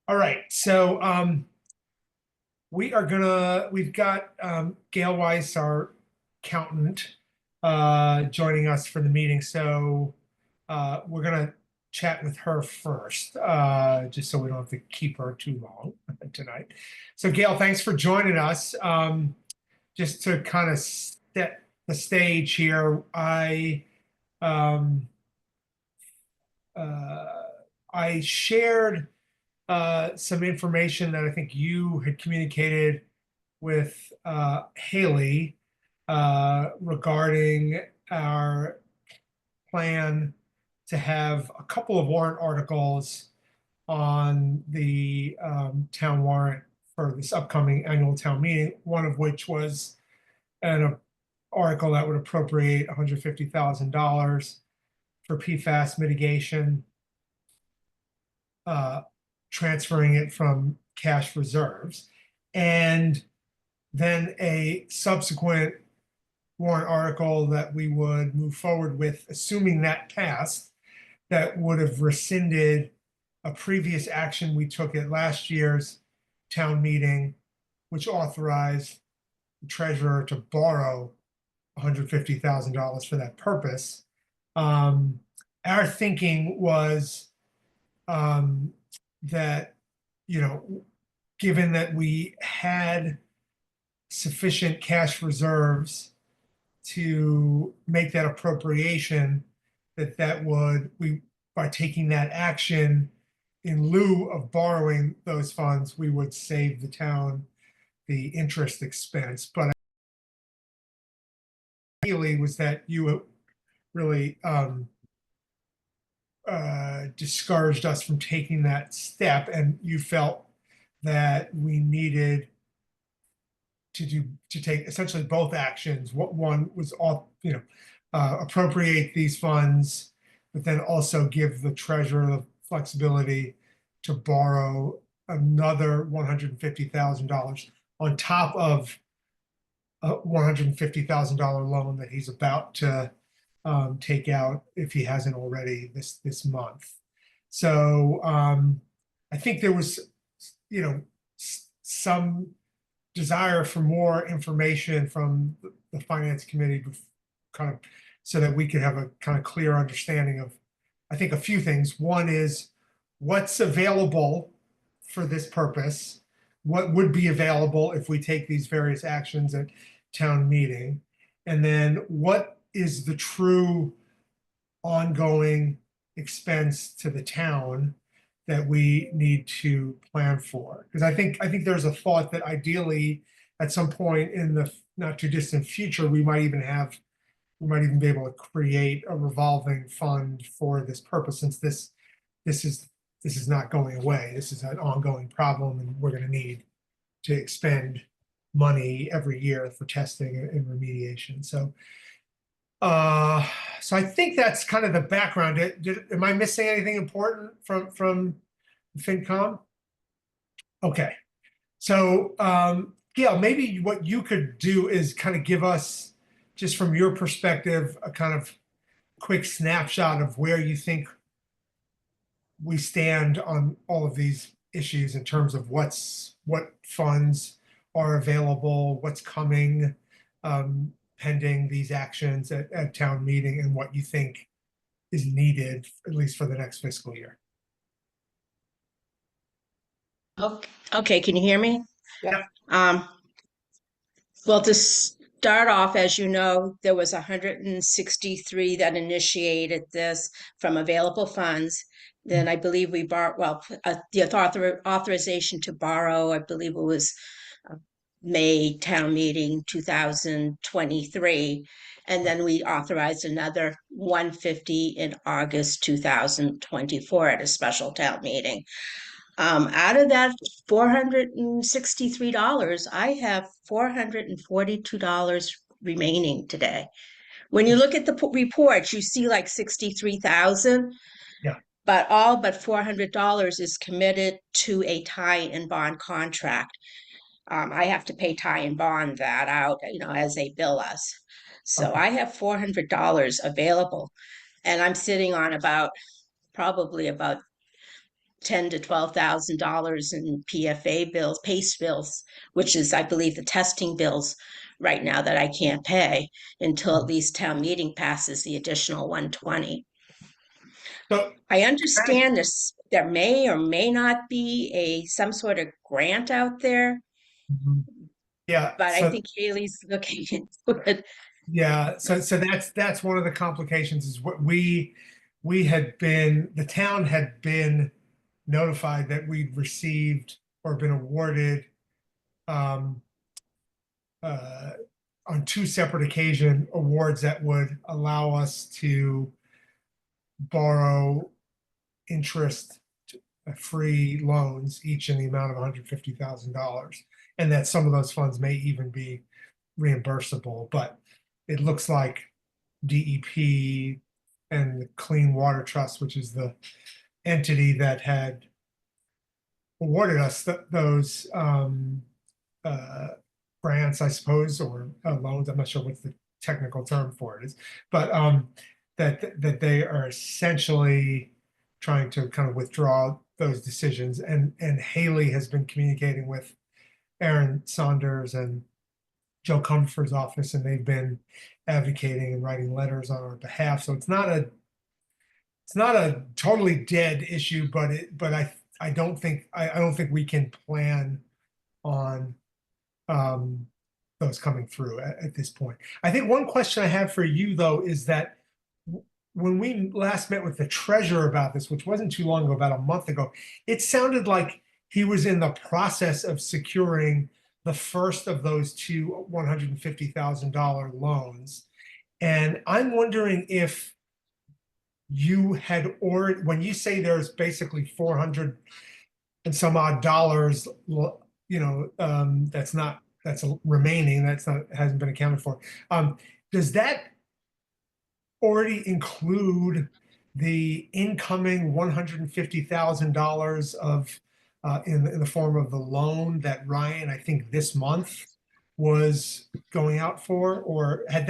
All right, so we've got Gail Weiss, our accountant, joining us for the meeting. So we're gonna chat with her first, just so we don't have to keep her too long tonight. So Gail, thanks for joining us. Just to kind of set the stage here, um, uh, I shared some information that I think you had communicated with Haley regarding our plan to have a couple of warrant articles on the town warrant for this upcoming annual town meeting, one of which was an article that would appropriate $150,000 for PFAS mitigation, uh, transferring it from cash reserves. And then a subsequent warrant article that we would move forward with, assuming that passed, that would have rescinded a previous action we took at last year's town meeting, which authorized the treasurer to borrow $150,000 for that purpose. Our thinking was that, given that we had sufficient cash reserves to make that appropriation, that would, by taking that action in lieu of borrowing those funds, we would save the town the interest expense. But ideally was that you really discouraged us from taking that step, and you felt that we needed to take essentially both actions. What one was all, appropriate these funds, but then also give the treasurer the flexibility to borrow another $150,000 on top of a $150,000 loan that he's about to take out if he hasn't already this month. So I think there was, some desire for more information from the finance committee, kind of so that we could have a kind of clear understanding of, I think, a few things. One is what's available for this purpose, what would be available if we take these various actions at town meeting, and then what is the true ongoing expense to the town that we need to plan for. Because I think there's a thought that ideally at some point in the not too distant future, we might even be able to create a revolving fund for this purpose, since this is not going away. This is an ongoing problem, and we're going to need to expend money every year for testing and remediation. So I think that's kind of the background. Am I missing anything important from FinCom? Okay. So Gail, maybe what you could do is kind of give us, just from your perspective, a kind of quick snapshot of where you think we stand on all of these issues in terms of what funds are available, what's coming, pending these actions at town meeting, and what you think is needed, at least for the next fiscal year. Okay, can you hear me? Yeah. Well, to start off, as you know, there was 163 that initiated this from available funds. Then I believe we borrowed, the authorization to borrow, I believe it was May town meeting 2023. And then we authorized another 150 in August 2024 at a special town meeting. Out of that $463, I have $442 remaining today. When you look at the reports, you see like 63,000. Yeah. But all but $400 is committed to a tie and bond contract. I have to pay tie and bond that out, as they bill us. So Okay. I have $400 available, and I'm sitting on probably about ten to $12,000 in PFA bills, PACE bills, which is, I believe, the testing bills right now that I can't pay until at least town meeting passes the additional 120. So, I that- understand this, there may or may not be some sort of grant out there, Mhm. Yeah, but I so think Haley's looking into it. yeah, so that's one of the complications is what we had been, the town had been notified that we'd received or been awarded um uh on two separate occasion awards that would allow us to borrow interest free loans, each in the amount of $150,000. And that some of those funds may even be reimbursable, but it looks like DEP and the Clean Water Trust, which is the entity that had awarded us those uh, grants, I suppose, or loans. I'm not sure what the technical term for it is, but that they are essentially trying to kind of withdraw those decisions. And Haley has been communicating with Aaron Saunders and Joe Comfort's office, and they've been advocating and writing letters on our behalf. So it's not a totally dead issue, but I don't think I don't think we can plan on um, those coming through at this point. I think one question I have for you though is that when we last met with the treasurer about this, which wasn't too long ago, about a month ago, it sounded like he was in the process of securing the first of those two $150,000 loans. And I'm wondering if you had, or when you say there's basically 400 and some odd dollars, that's remaining, that's not, hasn't been accounted for. Does that already include the incoming $150,000 of in the form of the loan that Ryan, I think this month was going out for, or had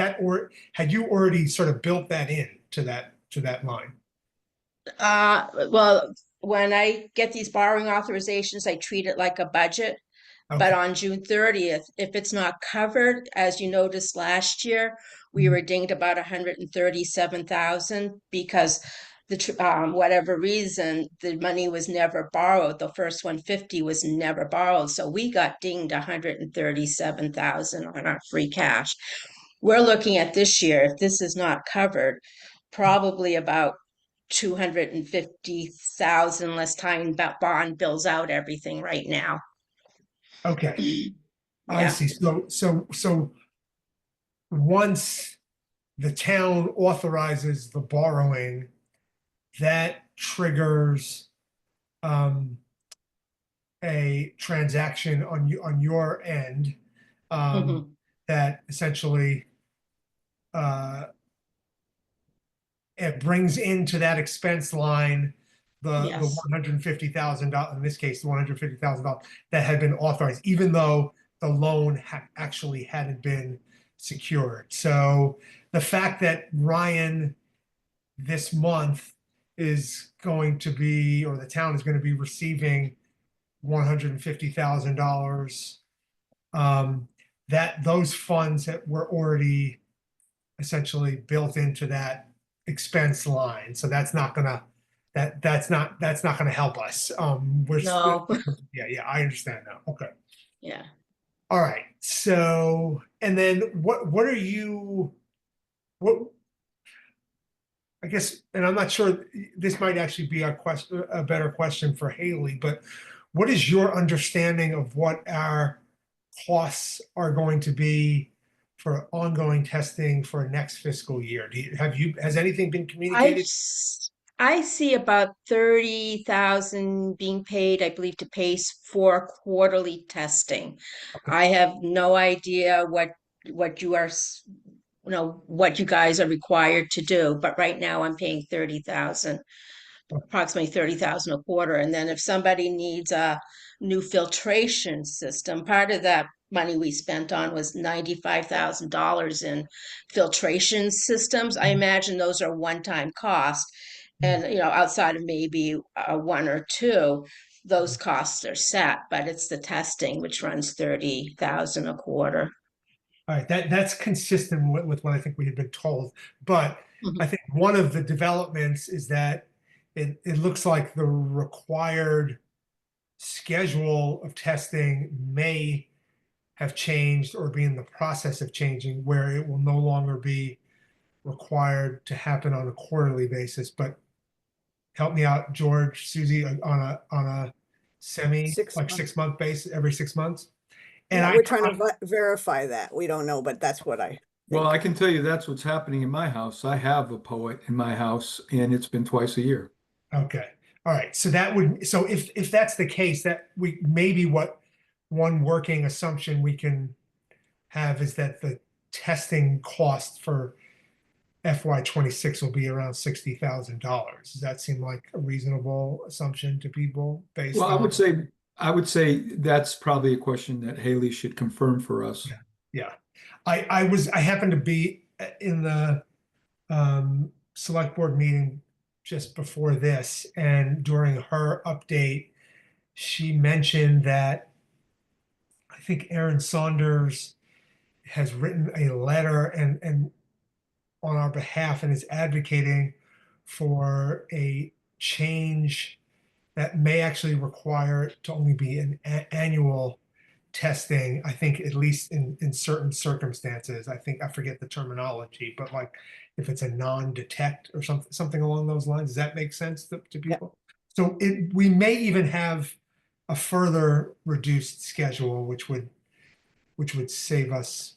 you already sort of built that in to that line? Well, when I get these borrowing authorizations, I treat it like a budget. But Okay. on June 30th, if it's not covered, as you noticed last year, we Mhm. were dinged about 137,000 because whatever reason, the money was never borrowed. The first 150 was never borrowed. So we got dinged 137,000 on our free cash. We're looking at this year, if this is not covered, probably about 250,000 less time bond bills out everything right now. Okay, I Yeah. see. So once the town authorizes the borrowing, that triggers um, a transaction on your end um, Mhm. that essentially uh, it brings into that expense line the Yes. $150,000, in this case, the $150,000 that had been authorized, even though the loan actually hadn't been secured. So the fact that Ryan this month is going to be, or the town is going to be receiving $150,000, um, that those funds that were already essentially built into that expense line. So that's not gonna help us. No. Yeah, I understand now. Okay. Yeah. All right. So, and then what are what, I guess, and I'm not sure, this might actually be a better question for Haley, but what is your understanding of what our costs are going to be for ongoing testing for next fiscal year? Has anything been I communicated? I see about 30,000 being paid, I believe, to PACE for quarterly testing. Okay. I have no idea what you are, what you guys are required to do, but right now I'm paying 30,000, approximately 30,000 a quarter. And then if somebody needs a new filtration system, part of that money we spent on was $95,000 in filtration systems. I imagine those are one-time costs. Mm. And, outside of maybe one or two, those costs are set, but it's the testing which runs 30,000 a quarter. All right, that's consistent with what I think we had been told. But Mhm. I think one of the developments is that it looks like the required schedule of testing may have changed or be in the process of changing, where it will no longer be required to happen on a quarterly basis. But help me out, George, Susie, on a semi, Six like months. 6 month base, every 6 months. And Yeah, we're trying to verify that. We don't know, but that's what I Well, think. I can tell you that's what's happening in my house. I have a poet in my house, and it's been twice a year. Okay. All right. So that would, so if that's the case, that we maybe what one working assumption we can have is that the testing cost for FY 26 will be around $60,000. Does that seem like a reasonable assumption to people based Well, I on? would say that's probably a question that Haley should confirm for us. Yeah. Yeah. I happened to be in the select board meeting just before this, and during her update, she mentioned that I think Aaron Saunders has written a letter and on our behalf and is advocating for a change that may actually require it to only be an annual testing. I think at least in certain circumstances. I think I forget the terminology, but like if it's a non-detect or something along those lines. Does that make sense to Yeah. people? So we may even have a further reduced schedule, which would save us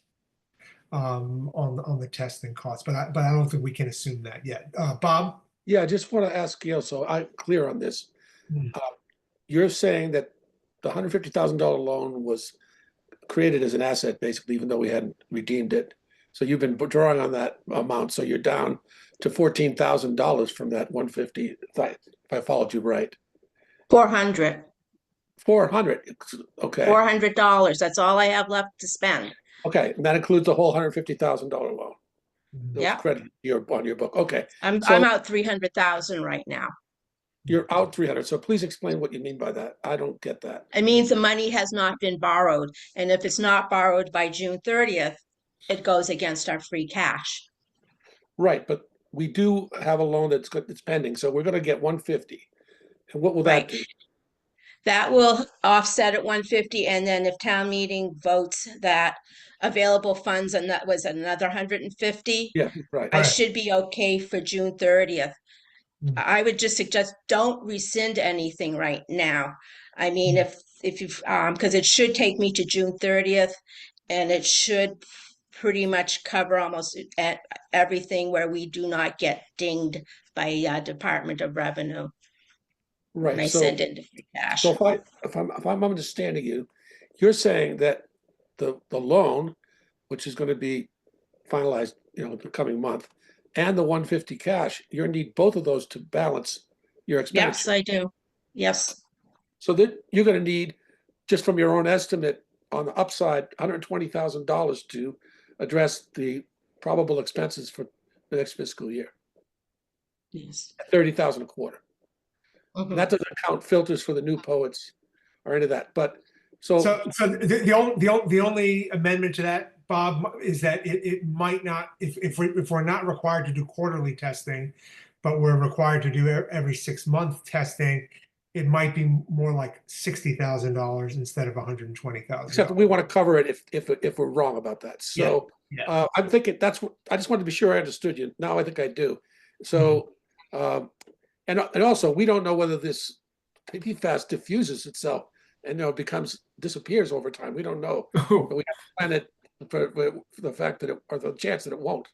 on the testing costs. But I don't think we can assume that yet. Bob? Yeah, I just want to ask Gail, so I'm clear on this. Hmm. You're saying that the $150,000 loan was created as an asset, basically, even though we hadn't redeemed it. So you've been drawing on that amount, so you're down to $14,000 from that 150, if I followed you right. 400, 400, okay. $400. That's all I have left to spend. Okay, and that includes the whole $150,000 loan. That was Yeah. credited on your book. Okay, I'm so out 300,000 right now. you're out 300. So please explain what you mean by that. I don't get that. It means the money has not been borrowed. And if it's not borrowed by June 30th, it goes against our free cash. Right, but we do have a loan that's pending, so we're gonna get 150. And what will that Right. do? That will offset at 150, and then if town meeting votes that available funds, and that was another 150, Yeah, right. I Right. should be okay for June 30th. Mm. I would just suggest don't rescind anything right now. I mean, Mm. if you because it should take me to June 30th, and it should pretty much cover almost everything where we do not get dinged by Department of Revenue when Right, I so, send into free cash. so if I'm understanding you, you're saying that the loan, which is gonna be finalized, the coming month, and the 150 cash, you're gonna need both of those to balance your Yes, expenditure. I do. Yes. So that you're gonna need, just from your own estimate, on the upside, $120,000 to address the probable expenses for the next fiscal year, Yes. 30,000 a quarter. Mhm. That doesn't count filters for the new poets or any of that, but so, So the only amendment to that, Bob, is that it might not, if we're not required to do quarterly testing, but we're required to do every 6 month testing, it might be more like $60,000 instead of except $120,000. we want to cover it if we're wrong about that. So Yeah. I'm thinking I just wanted to be sure I understood you. Now I think I do. So, and also, we don't know whether this PFAS diffuses itself and disappears over time. We don't know. But we have to plan it for the fact that or the chance that it won't.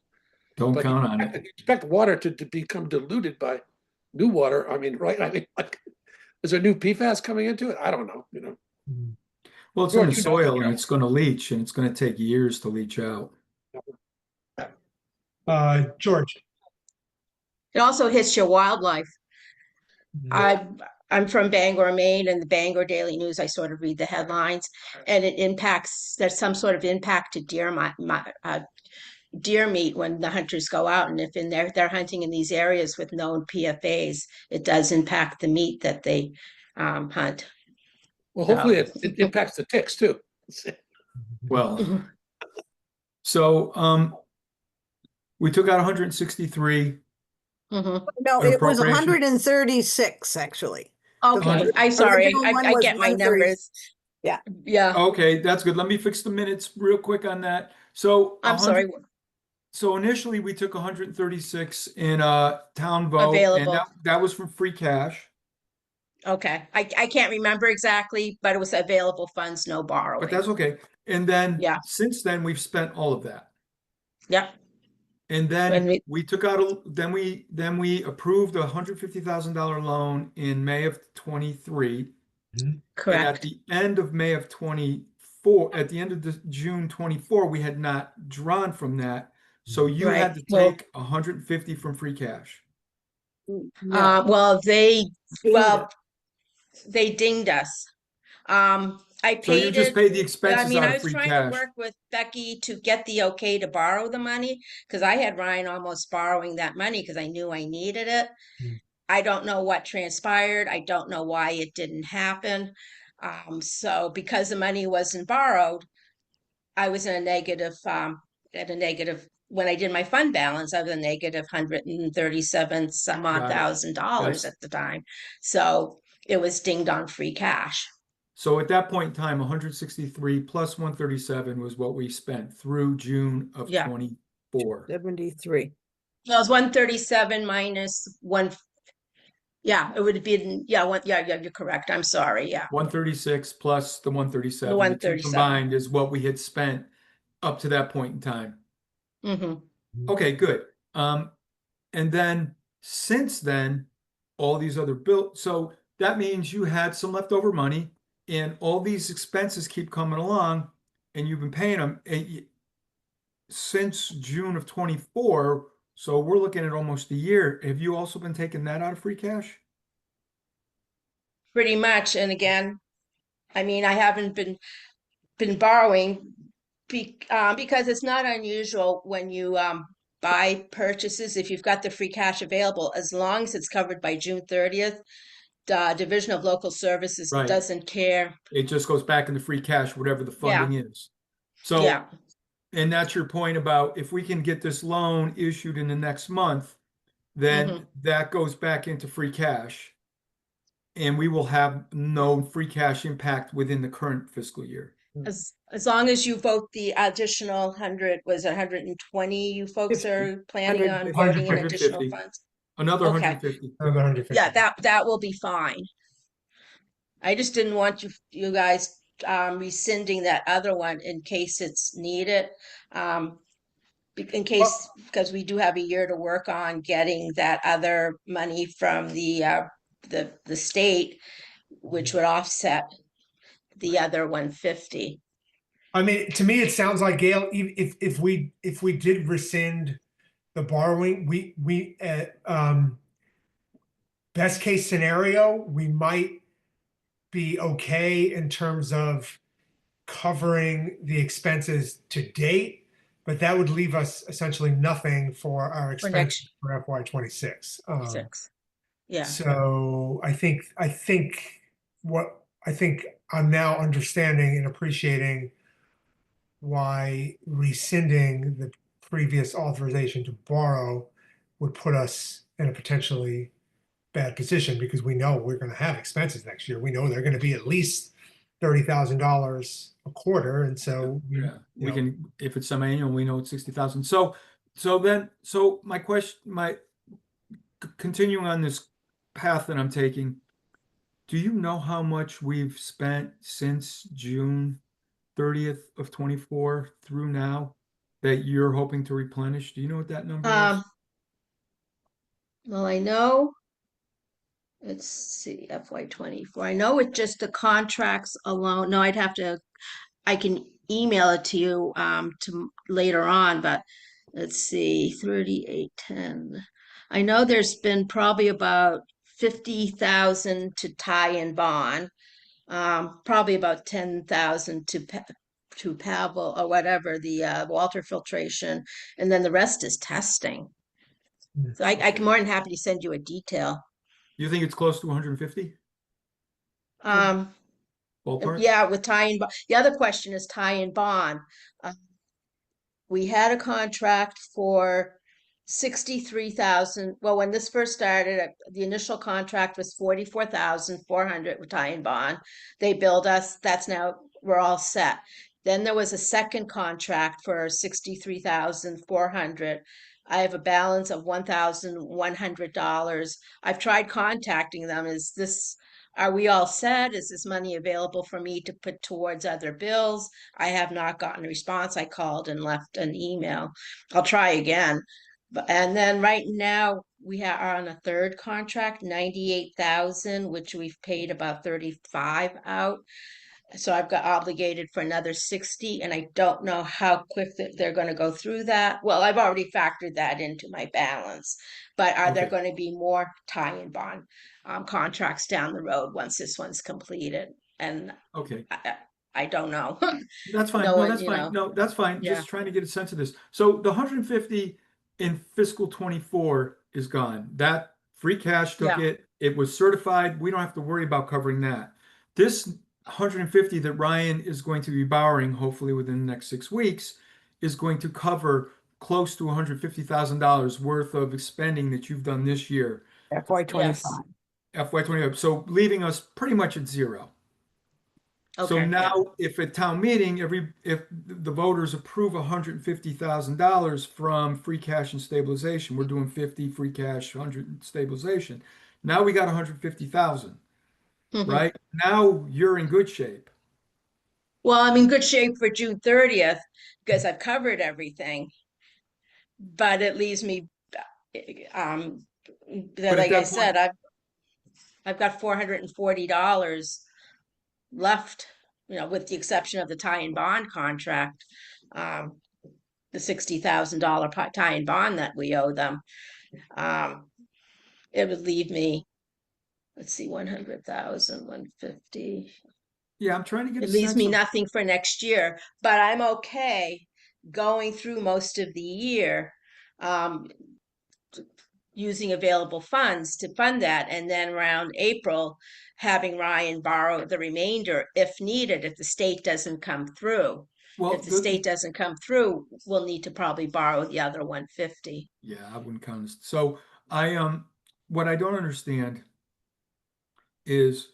Don't But count on you it. expect water to become diluted by new water. I mean, right? I mean, like, is there new PFAS coming into it? I don't know. Mhm. Well, it's in the George, you know. soil and it's going to leach and it's going to take years to leach out. George. It also hits your wildlife. Mhm. I'm from Bangor, Maine, and the Bangor Daily News, I sort of read the headlines, and there's some sort of impact to deer deer meat when the hunters go out, and if they're hunting in these areas with known PFAs, it does impact the meat that they hunt. Well, hopefully So- it impacts the ticks too. Well, Mhm. so we took out 163. Mhm. No, An it was appropriation? 136, actually. Okay, I'm sorry. original one I was get my 130. numbers. Yeah. Yeah, Okay, that's good. Let me fix the minutes real quick on that. So I'm sorry. So initially we took 136 in a town vote, and Available. that was from free cash. Okay, I can't remember exactly, but it was available funds, no But borrowing. that's okay. And then Yeah. since then we've spent all of that. Yep. And When then we- we took out then we approved a $150,000 loan in May of 23. And at Correct. the end of May of 24, at the end of the June 24, we had not drawn from that. So you Right. had to Well- take 150 from free cash. No, Well, dinged well, they dinged us. I So you paid just it. paid the I expenses mean, out I of was free trying to cash. work with Becky to get the okay to borrow the money because I had Ryan almost borrowing that money because I knew I needed it. Mm. I don't know what transpired. I don't know why it didn't happen. So because the money wasn't borrowed, I was in a negative, at a negative, when I did my fund balance, I was a negative 137 some odd Got it. $1,000 Yes. at the time. So it was dinged on free cash. So at that point in time, 163 plus 137 was what we spent through June of Yeah. 24. 73. Well, it was 137 minus one. Yeah, it would have been, yeah, you're correct. I'm sorry. Yeah. 136 plus the 137. The The two 137. combined is what we had spent up to that point in time. Hmm. Okay, good. And then since then, all these other bills. So that means you had some leftover money, and all these expenses keep coming along, and you've been paying them since June of 24. So we're looking at almost a year. Have you also been taking that out of free cash? Pretty much. And again, I mean, I haven't been borrowing because it's not unusual when you buy purchases, if you've got the free cash available, as long as it's covered by June 30th, the Division of Local Services Right. doesn't care. It just goes back into free cash, whatever the Yeah. funding is. So, Yeah. and that's your point about if we can get this loan issued in the next month, then Mhm. that goes back into free cash. And we will have no free cash impact within the current fiscal year. As long as you vote the additional 100, was it 120 you folks 50. are planning on 150. voting in additional 150. funds? Another Okay. 150. Another 150. Yeah, that will be fine. I just didn't want you guys rescinding that other one in case it's needed. In case, because we do have a year to work on getting that other money from the state, which would offset the other 150. I mean, to me, it sounds like Gail, if we did rescind the borrowing, we best case scenario, we might be okay in terms of covering the expenses to date, but that would leave us essentially nothing for our expenses for FY 26. 6. Yeah. So I think I'm now understanding and appreciating why rescinding the previous authorization to borrow would put us in a potentially bad position because we know we're going to have expenses next year. We know they're going to be at least $30,000 a quarter, and so Yeah, we know, can, if it's semi-annual, we know it's 60,000. So my question, continuing on this path that I'm taking, do you know how much we've spent since June 30th of 24 through now that you're hoping to replenish? Do you know what that number is? Well, I know, let's see, FY 24. I know with just the contracts alone. No, I can email it to you to later on, but let's see, 3810. I know there's been probably about 50,000 to tie and bond, probably about 10,000 to to Pavel or whatever, the Walter filtration, and then the rest is testing. So I can more than happy to send you a detail. You think it's close to 150 Um, ballpark? yeah, with tie and the other question is tie and bond. We had a contract for 63,000. Well, when this first started, the initial contract was 44,400 with tie and bond. They billed us. That's now, we're all set. Then there was a second contract for 63,400. I have a balance of $1,100. I've tried contacting them. Are we all set? Is this money available for me to put towards other bills? I have not gotten a response. I called and left an email. I'll try again. And then right now we are on a third contract, 98,000, which we've paid about 35 out. So I've got obligated for another 60, and I don't know how quick that they're going to go through that. Well, I've already factored that into my balance, but are there Okay. going to be more tie and bond contracts down the road once this one's completed? And Okay. I don't know. That's fine. No No, one, that's you fine. know. No, that's fine. Yeah. Just trying to get a sense of this. So the 150 in fiscal 24 is gone. That free cash took Yeah. it. It was certified. We don't have to worry about covering that. This 150 that Ryan is going to be borrowing, hopefully within the next 6 weeks, is going to cover close to $150,000 worth of expending that you've done this year, FY Yes. 25. FY 25. So leaving us pretty much at zero. So Okay. now, Yeah. if at town meeting, if the voters approve $150,000 from free cash and stabilization, we're doing 50 free cash, 100 stabilization. Now we got 150,000, Mhm. right? Now you're in good shape. Well, I'm in good shape for June 30th because I've covered everything, but it leaves me, um, But at like I that said, point, I've got $440 left, with the exception of the tie and bond contract, um, the $60,000 tie and bond that we owe them. It would leave me, let's see, 100,000, 150. yeah, I'm trying to get a It leaves sense me of, nothing for next year, but I'm okay going through most of the year, um, using available funds to fund that, and then around April, having Ryan borrow the remainder if needed, if the state doesn't come through. well, If the state doesn't come through, we'll need to probably borrow the other 150. yeah, I wouldn't count as, so what I don't understand is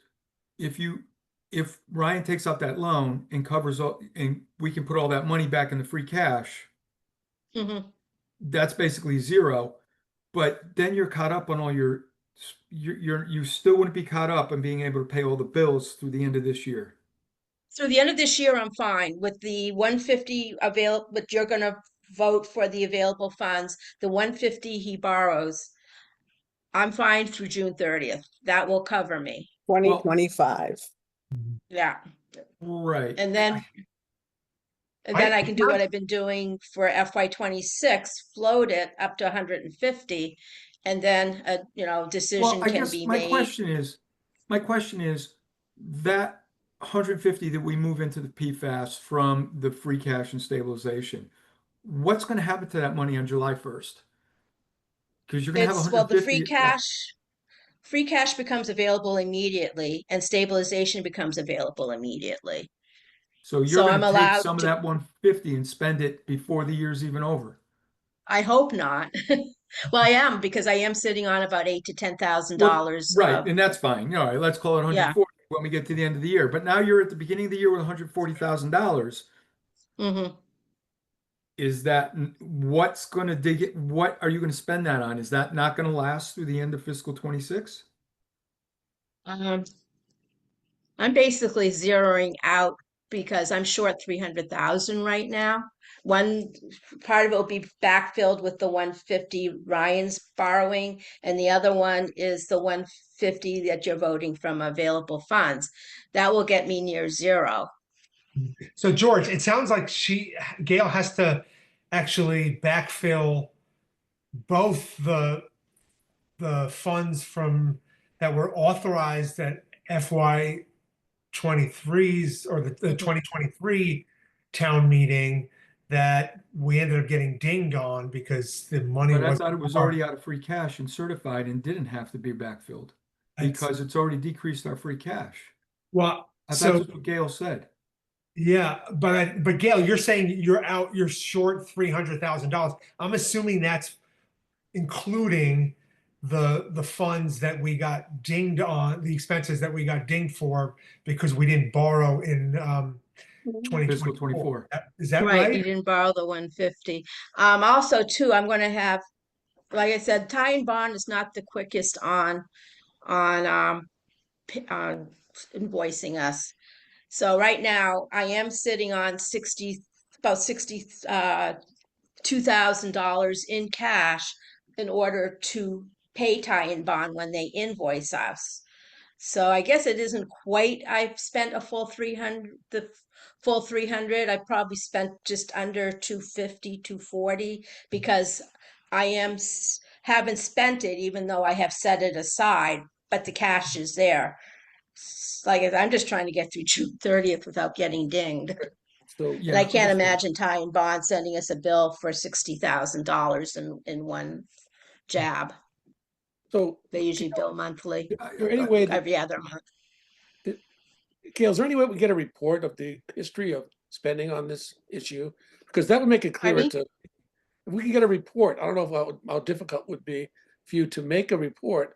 if Ryan takes out that loan and covers all, and we can put all that money back in the free cash, Mhm. that's basically zero. But then you're caught up on all you still wouldn't be caught up on being able to pay all the bills through the end of this year. Through the end of this year, I'm fine with the 150 but you're gonna vote for the available funds, the 150 he borrows. I'm fine through June 30th. That will cover me. 2025. Yeah. Right. And then I can do what I've been doing for FY 26, float it up to 150, and then a Well, decision I can guess be my made. question is that 150 that we move into the PFAS from the free cash and stabilization, what's going to happen to that money on July 1st? Because you're going to have Well, the 150. free cash becomes available immediately, and stabilization becomes available immediately. So you're So going I'm to take allowed some of to, that 150 and spend it before the year's even over. I hope not. Well, I am, because I am sitting on about $8,000 to Well, $10,000 right, of, and that's fine. All right, let's call it yeah. 140 when we get to the end of the year. But now you're at the beginning of the year with $140,000. Mhm. Is that what's going to dig it? What are you going to spend that on? Is that not going to last through the end of fiscal 26? Um, I'm basically zeroing out because I'm short 300,000 right now. One part of it will be backfilled with the 150 Ryan's borrowing, and the other one is the 150 that you're voting from available funds. That will get me near zero. So George, it sounds like Gail has to actually backfill both the funds from that were authorized at FY 23's or the Mhm. 2023 town meeting that we ended up getting dinged on because the money But I was. thought it was already out of free cash and certified and didn't have to be backfilled because it's already decreased our free cash. Well, I thought so, that's what Gail said. yeah, but Gail, you're saying you're short $300,000. I'm assuming that's including the funds that we got dinged on, the expenses that we got dinged for because we didn't borrow in Fiscal 2024. 24. Is that Right, you right? didn't borrow the 150. Also too, I'm gonna have, like I said, tie and bond is not the quickest on invoicing us. So right now, I am sitting on about $62,000 in cash in order to pay tie and bond when they invoice us. So I guess it isn't quite, I've spent a full 300, the full 300. I probably spent just under 250, 240 because haven't spent it even though I have set it aside, but the cash is there. Like I'm just trying to get through June 30th without getting dinged. So, And I Yeah, can't understood. imagine Ty and Bond sending us a bill for $60,000 in one jab. so They usually bill monthly, is there any way that, every other month. Gail, is there any way we get a report of the history of spending on this issue? Because that would make it clearer Pardon me? to, if we could get a report, I don't know how difficult it would be for you to make a report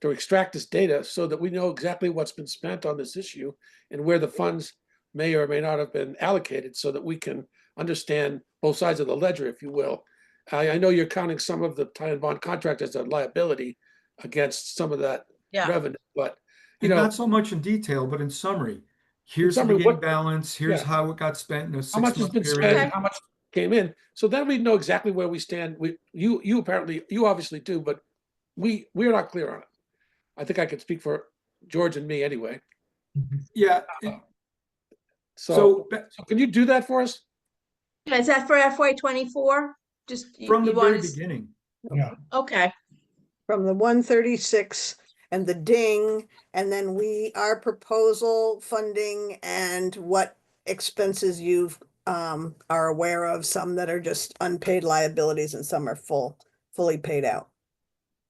to extract this data so that we know exactly what's been spent on this issue and where the funds may or may not have been allocated so that we can understand both sides of the ledger, if you will. I know you're counting some of the tie and bond contract as a liability against some of that Yeah. revenue, but you And know, not so much in detail, but in summary. Here's the summary, beginning what- balance, here's yeah. how it got spent in a how much has 6-month been period. spent, how much came in, so then we know exactly where we stand. You apparently, you obviously do, but we're not clear on it. I think I can speak for George and me anyway. Yeah, So, so so can you do that for us? Is that for FY24? Just from the you want very to, beginning, Yeah. okay, From the 136 and the ding, and then our proposal funding and what expenses you've are aware of, some that are just unpaid liabilities and some are fully paid out.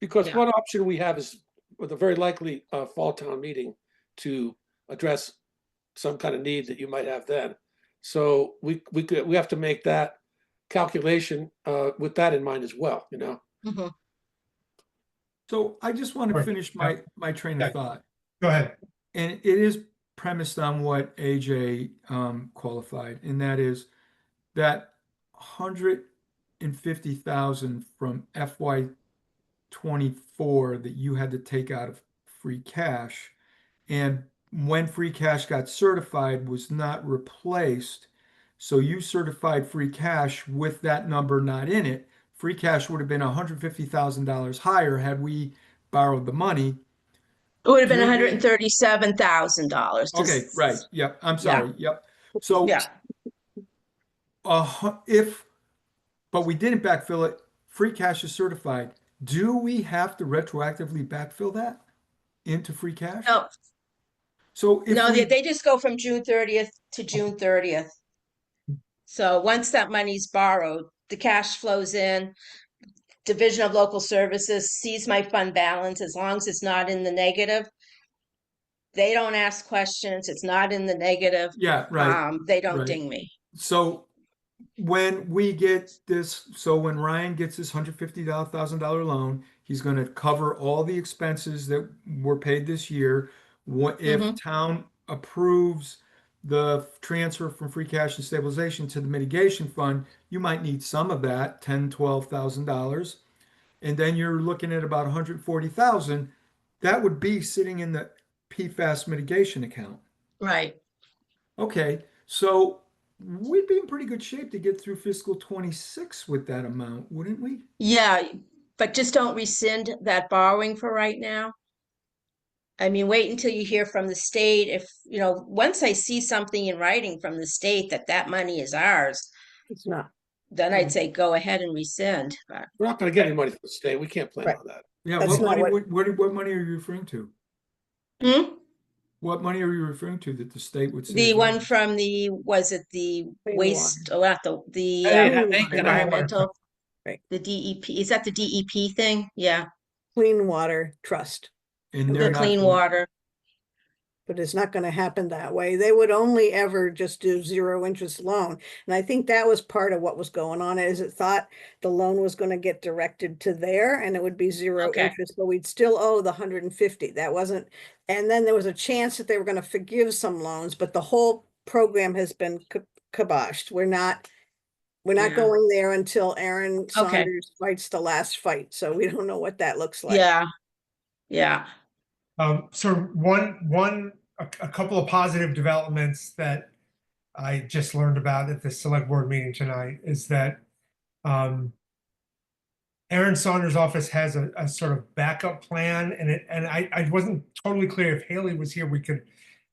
Because Yeah. one option we have is with a very likely fall town meeting to address some kind of need that you might have then. So we have to make that calculation with that in mind as well, you know? mhm. so I just want to Right. finish my train Yeah. of thought. Go ahead. And it is premised on what AJ qualified, and that is that 150,000 from FY24 that you had to take out of free cash, and when free cash got certified was not replaced. So you certified free cash with that number not in it. Free cash would have been $150,000 higher had we borrowed the money. It would have been Do we- $137,000. Okay, right. Yep. I'm Yeah. sorry. Yep. So Yeah, but we didn't backfill it. Free cash is certified. Do we have to retroactively backfill that into free cash? no, So if no, we, they just go from June 30th to June 30th. So once that money's borrowed, the cash flows in. Division of Local Services sees my fund balance as long as it's not in the negative. They don't ask questions. It's not in the negative. yeah, right, They don't right. ding me. So when we get this, so when Ryan gets his $150,000 loan, he's going to cover all the expenses that were paid this year. What if Mhm. town approves the transfer from free cash and stabilization to the mitigation fund, you might need some of that, $10,000, $12,000. And then you're looking at about 140,000. That would be sitting in the PFAS mitigation account. Right. Okay, so we'd be in pretty good shape to get through fiscal 26 with that amount, wouldn't we? Yeah, but just don't rescind that borrowing for right now. I mean, wait until you hear from the state. If, once I see something in writing from the state that money is ours, It's not. then I'd say go ahead and rescind. But We're not gonna get any money from the state. We can't plan Right. on that. Yeah, That's what not money, what- what money are you referring to? Hmm? What money are you referring to that the state would say? The is one ours? from the, was it the Clean waste, oh, not the, Hey, that ain't gonna happen. environmental, Right. the DEP, is that the DEP thing? Yeah, Clean Water Trust. And the they're not clean going- water. But it's not going to happen that way. They would only ever just do zero interest loan. And I think that was part of what was going on, is it thought the loan was going to get directed to there and it would be zero Okay. interest, but we'd still owe the 150. That wasn't, and then there was a chance that they were going to forgive some loans, but the whole program has been kiboshed. We're not Yeah. going there until Aaron Okay. Saunders fights the last fight. So we don't know what that looks like. Yeah, yeah. So a couple of positive developments that I just learned about at the select board meeting tonight is that Aaron Saunders' office has a sort of backup plan, and I wasn't totally clear if Haley was here, we could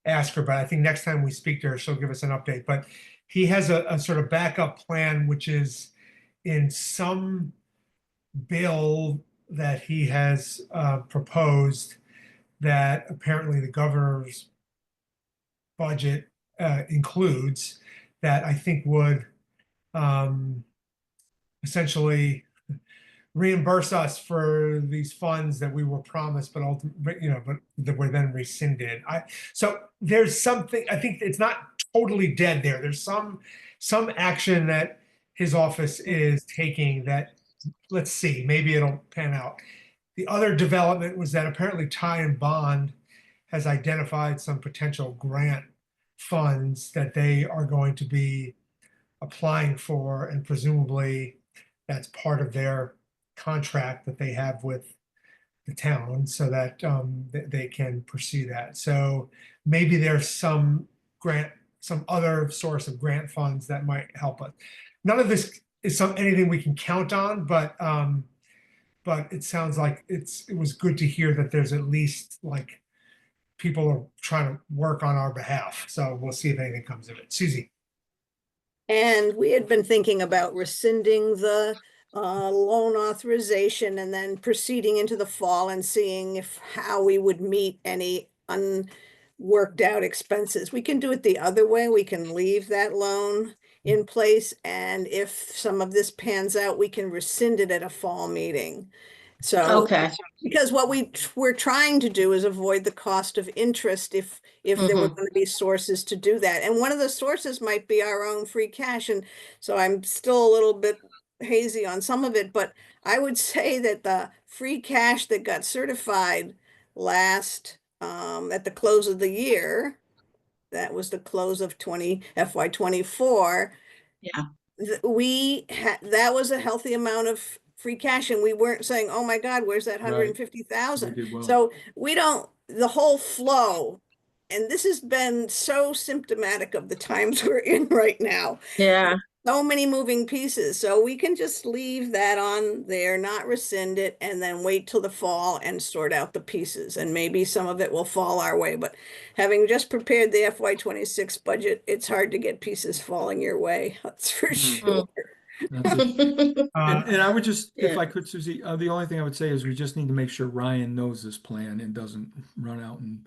ask her, but I think next time we speak to her, she'll give us an update. But he has a sort of backup plan, which is in some bill that he has proposed that apparently the governor's budget includes, that I think would essentially reimburse us for these funds that we were promised, but ultimately, but that were then rescinded. So there's something, I think it's not totally dead there. There's some action that his office is taking that, let's see, maybe it'll pan out. The other development was that apparently Ty and Bond has identified some potential grant funds that they are going to be applying for, and presumably that's part of their contract that they have with the town, so that they can pursue that. So maybe there's some other source of grant funds that might help us. None of this is anything we can count on, but it sounds like it was good to hear that there's at least like people are trying to work on our behalf. So we'll see if anything comes of it. Susie. And we had been thinking about rescinding the loan authorization and then proceeding into the fall and seeing how we would meet any unworked out expenses. We can do it the other way. We can leave that loan in place, and if some of this pans out, we can rescind it at a fall meeting. So, Okay. because what we're trying to do is avoid the cost of interest if there were going to be sources to do that. And one of the sources might be our own free cash. And so I'm still a little bit hazy on some of it, but I would say that the free cash that got certified last at the close of the year, that was the close of FY 24. Yeah. That was a healthy amount of free cash, and we weren't saying, oh my God, where's that Right. 150,000? We did well. So the whole flow, and this has been so symptomatic of the times we're in right now. Yeah. So many moving pieces. So we can just leave that on there, not rescind it, and then wait till the fall and sort out the pieces. And maybe some of it will fall our way. But having just prepared the FY 26 budget, it's hard to get pieces falling your way. That's for sure. That's it. And I would just, if Yeah. I could, Susie, the only thing I would say is we just need to make sure Ryan knows this plan and doesn't run out and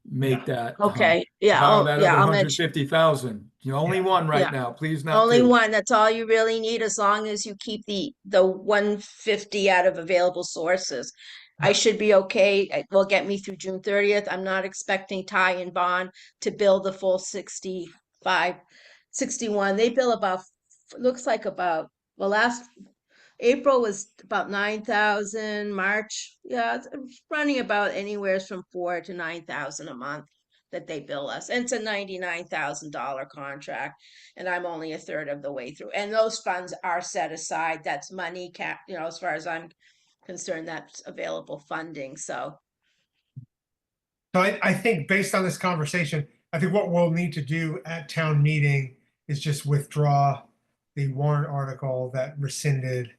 make that. Okay. Yeah. Borrow Oh, that yeah. other I'll mention. 150,000. You only one right Yeah. now, please not Only two. one. That's all you really need, as long as you keep the 150 out of available sources. I should be okay. It will get me through June 30th. I'm not expecting Ty and Bond to bill the full 65, 61. They bill about, looks like about, well, last April was about 9,000. March, yeah, it's running about anywhere from 4 to 9,000 a month that they bill us. And it's a $99,000 contract, and I'm only a third of the way through. And those funds are set aside. That's money as far as I'm concerned, that's available funding. So So I think based on this conversation, I think what we'll need to do at town meeting is just withdraw the warrant article that rescinded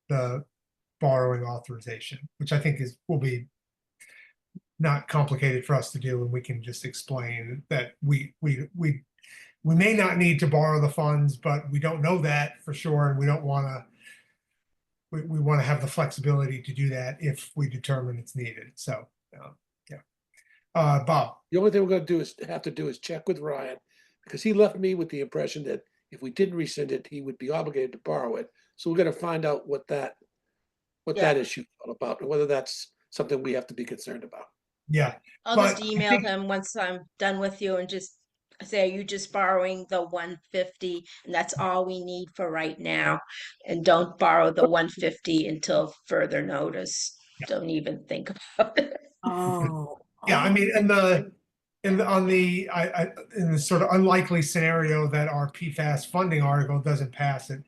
the borrowing authorization, which I think will be not complicated for us to do, and we can just explain that we may not need to borrow the funds, but we don't know that for sure, and we don't want to. We want to have the flexibility to do that if we determine it's needed. So, yeah. Bob. The only thing we're gonna have to do is check with Ryan, because he left me with the impression that if we didn't rescind it, he would be obligated to borrow it. So we're gonna find out what that Yeah. issue is all about, and whether that's something we have to be concerned about. Yeah, I'll but just I email think- him once I'm done with you and just say, are you just borrowing the 150? And that's all we need for right now. And don't borrow the 150 until further notice. Don't even think about it. Oh. Yeah, I mean, on the, in the sort of unlikely scenario that our PFAS funding article doesn't pass at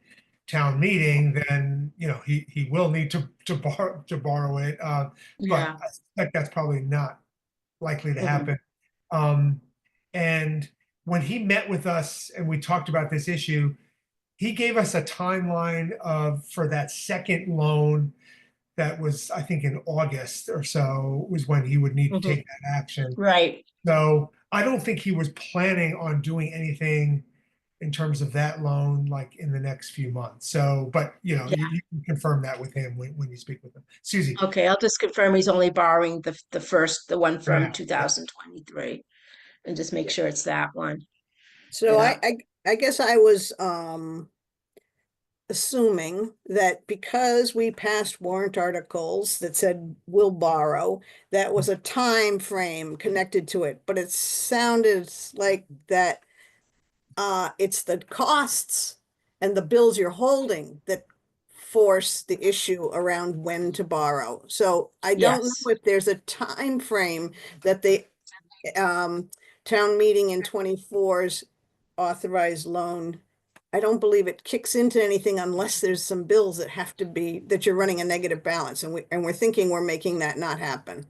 town meeting, then, you know, he will need to borrow it. But Yeah. I suspect that's probably not likely to Mhm. happen. And when he met with us and we talked about this issue, he gave us a timeline for that second loan that was, I think, in August or so was when he would need to Mhm. take that action. Right. So I don't think he was planning on doing anything in terms of that loan, like in the next few months. So, but you know, Yeah. you can confirm that with him when you speak with him. Susie. Okay, I'll just confirm he's only borrowing the one from Yeah. 2023, and just make sure it's that one. So Yeah. I guess I was assuming that because we passed warrant articles that said we'll borrow, that was a time frame connected to it, but it sounded like that it's the costs and the bills you're holding that force the issue around when to borrow. So I don't Yes. know if there's a time frame that the town meeting in 24's authorized loan, I don't believe it kicks into anything unless there's some bills that have to be, that you're running a negative balance, and we're thinking we're making that not happen.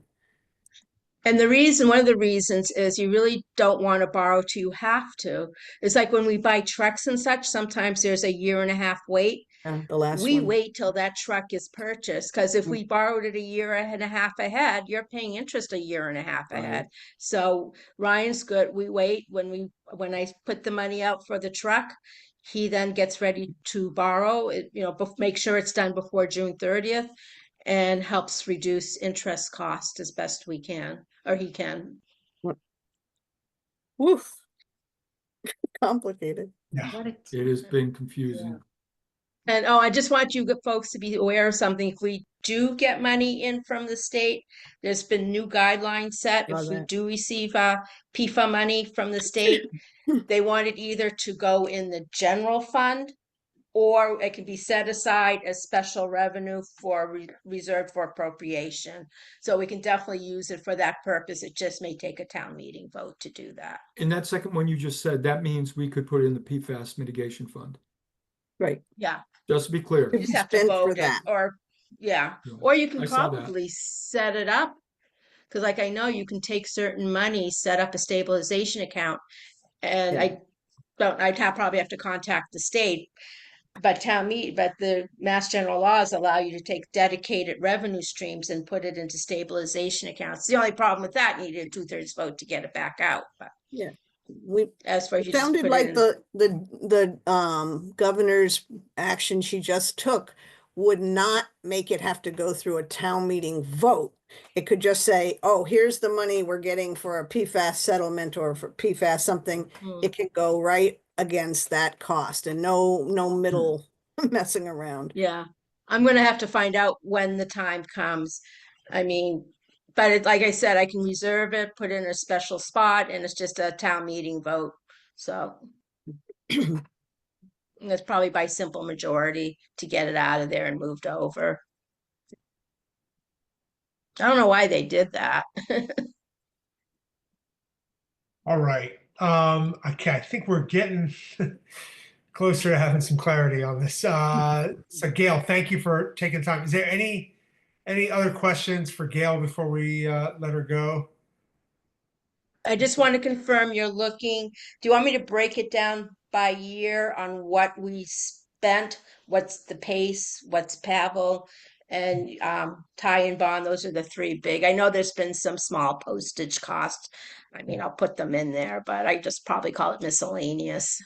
And one of the reasons is you really don't want to borrow till you have to. It's like when we buy trucks and such, sometimes there's a year and a half wait. The last We one. wait till that truck is purchased, because if we borrowed it a year and a half ahead, you're paying interest a year and a half Right. ahead. So Ryan's good. We wait when I put the money out for the truck, he then gets ready to borrow it, make sure it's done before June 30th, and helps reduce interest cost as best we can, or he can. Woof. Complicated. Yeah. It has been confusing. And I just want you folks to be aware of something. If we do get money in from the state, there's been new guidelines set. Saw If we that. do receive PIFA money from the state, they want it either to go in the general fund, or it can be set aside as special revenue for reserved for appropriation. So we can definitely use it for that purpose. It just may take a town meeting vote to do that. In that second one you just said, that means we could put it in the PFAS mitigation fund. Right. Yeah. Just to be clear. You just have to Spent for vote it, that. or yeah, Yeah, or you can I saw that. probably set it up. Because like I know you can take certain money, set up a stabilization account, and Yeah. probably have to contact the state. But the Mass General laws allow you to take dedicated revenue streams and put it into stabilization accounts. The only problem with that, you need a 2/3 vote to get it back out. But Yeah. We, as far as it you just sounded put it like in, the governor's action she just took would not make it have to go through a town meeting vote. It could just say, oh, here's the money we're getting for a PFAS settlement or for PFAS something. It can go right against that cost, and no middle messing around. yeah, I'm gonna have to find out when the time comes. I mean, but like I said, I can reserve it, put in a special spot, and it's just a town meeting vote. So it's probably by simple majority to get it out of there and moved over. I don't know why they did that. All right. Okay, I think we're getting closer to having some clarity on this. So Gail, thank you for taking time. Is there any other questions for Gail before we let her go? I just want to confirm do you want me to break it down by year on what we spent? What's the pace, what's Pavel, and tie and bond? Those are the three big. I know there's been some small postage costs. I mean, I'll put them in there, but I just probably call it miscellaneous.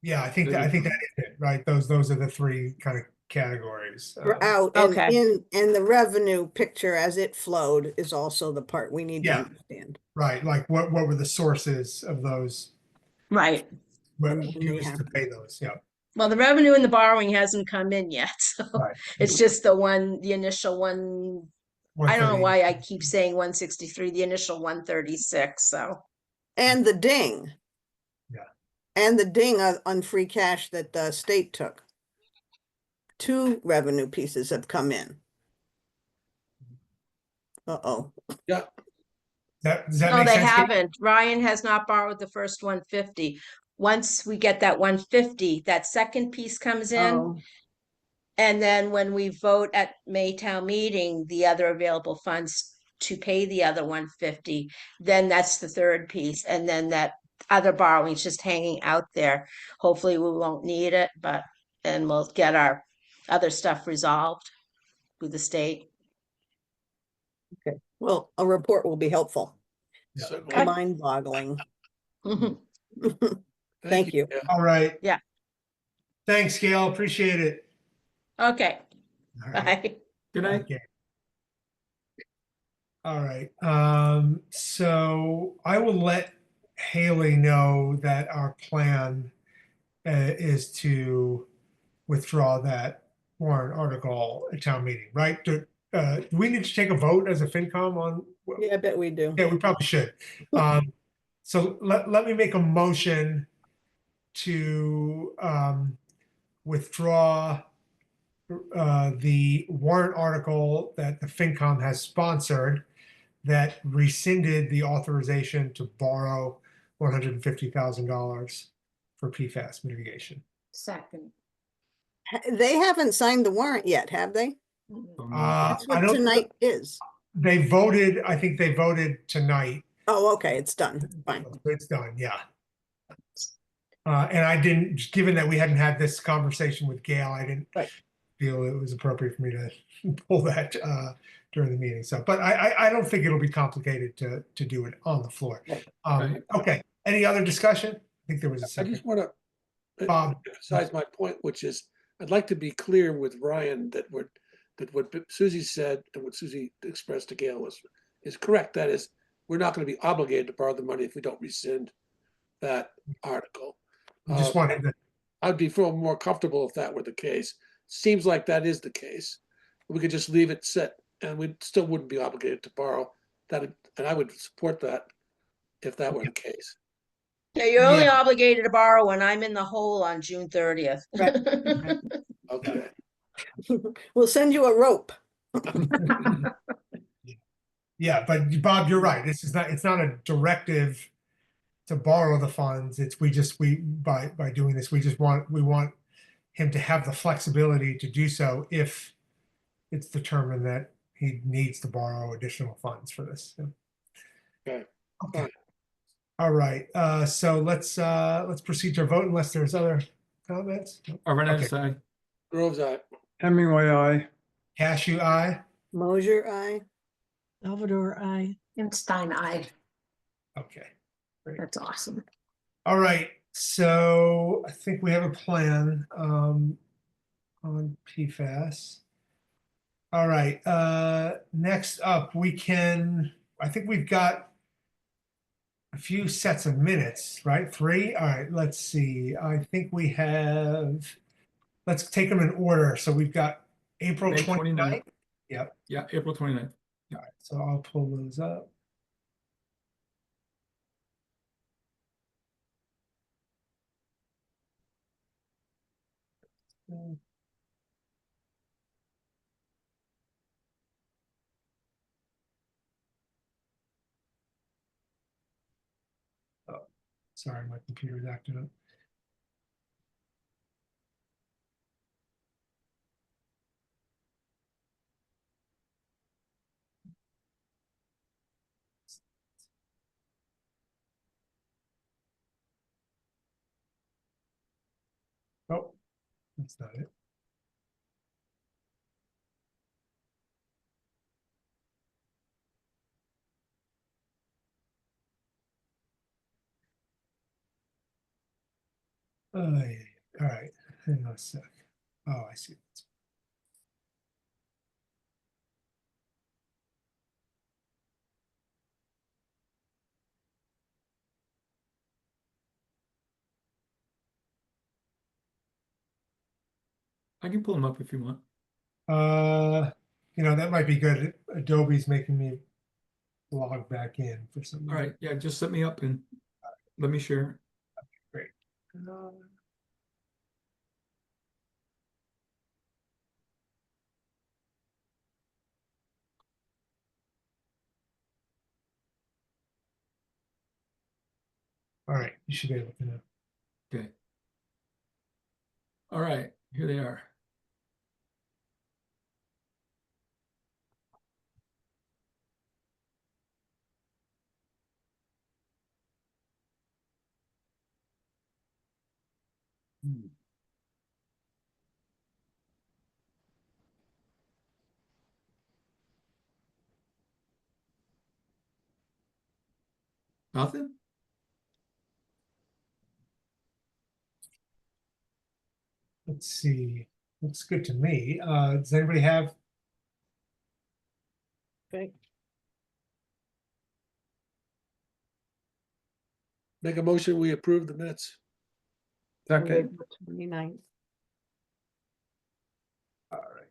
Yeah, I think that is it, right? Those are the three kind of categories. We're out and Okay. and the revenue picture as it flowed is also the part we need to Yeah. understand. Right, like what were the sources of those, Right. what And when they used to happen. pay those, yeah. Well, the revenue and the borrowing hasn't come in yet, so Right. it's just the initial one. I don't know 130. why I keep saying 163, the initial 136, so. And the ding. Yeah. And the ding on free cash that the state took. 2 revenue pieces have come in. Uh-oh. Yeah, Does that No, make they sense? Kate? haven't. Ryan has not borrowed the first 150. Once we get that 150, that second piece comes in. Oh, And then when we vote at Maytown meeting, the other available funds to pay the other 150, then that's the third piece. And then that other borrowing is just hanging out there. Hopefully we won't need it, but, and we'll get our other stuff resolved with the state. okay. Well, a report will be helpful. Yeah. certainly. Mind-boggling. Mhm. Thank you. Yeah. All right. Yeah. Thanks, Gail. Appreciate it. Okay, All right. bye. Good night. Okay. All right. So I will let Haley know that our plan is to withdraw that warrant article at town meeting, right? Do we need to take a vote as a FinCom on? Yeah, I bet we do. Yeah, we probably should. So let me make a motion to withdraw the warrant article that the FinCom has sponsored that rescinded the authorization to borrow $150,000 for PFAS mitigation. Second. They haven't signed the warrant yet, have they? That's I what don't, tonight is. they voted, I think they voted tonight. Oh, okay, it's done. Fine. It's done, yeah. And I didn't, given that we hadn't had this conversation with Gail, I didn't Right. feel it was appropriate for me to pull that during the meeting. So, but I don't think it'll be complicated to do it on the floor. Right. Right. Okay, any other discussion? I think there was a I second. just want to Bob. emphasize my point, which is I'd like to be clear with Ryan that what Susie said and what Susie expressed to Gail is correct. That is, we're not going to be obligated to borrow the money if we don't rescind that article. I just wanted to, I'd be feel more comfortable if that were the case. Seems like that is the case. We could just leave it set and we still wouldn't be obligated to borrow that. And I would support that if that were the case. Yeah, you're only Yeah. obligated to borrow when I'm in the hole on June 30th. Right. Okay. We'll send you a rope. yeah, but Bob, you're right. This is not, it's not a directive to borrow the funds. It's, by doing this, we want him to have the flexibility to do so if it's determined that he needs to borrow additional funds for this. So. Okay. Okay. All right. So let's proceed to a vote unless there's other comments. Arnett, aye. Groves, aye. Hemingway, aye. Cashew, aye. Mosier, aye. Salvador, I. And Stein, I. Okay. That's awesome. All right. So I think we have a plan on PFAS. All right. Next up, I think we've got a few sets of minutes, right? 3. All right. Let's see. I think we have, let's take them in order. So we've got April May 29th. 29th. Yep. Yeah, April 29th. All right. So I'll pull those up. Oh, sorry, my computer's acting up. Oh, that's not it. Oh, yeah. All right. Hang on a sec. Oh, I see. I can pull them up if you want. That might be good. Adobe's making me log back in for some All reason. right, yeah, just set me up and let me share. Great. All right, you should be able to know. Okay. All right, here they are. Nothing? Let's see. Looks good to me. Does anybody have? Okay. Make a motion, we approve the minutes. Second. 29th. All right.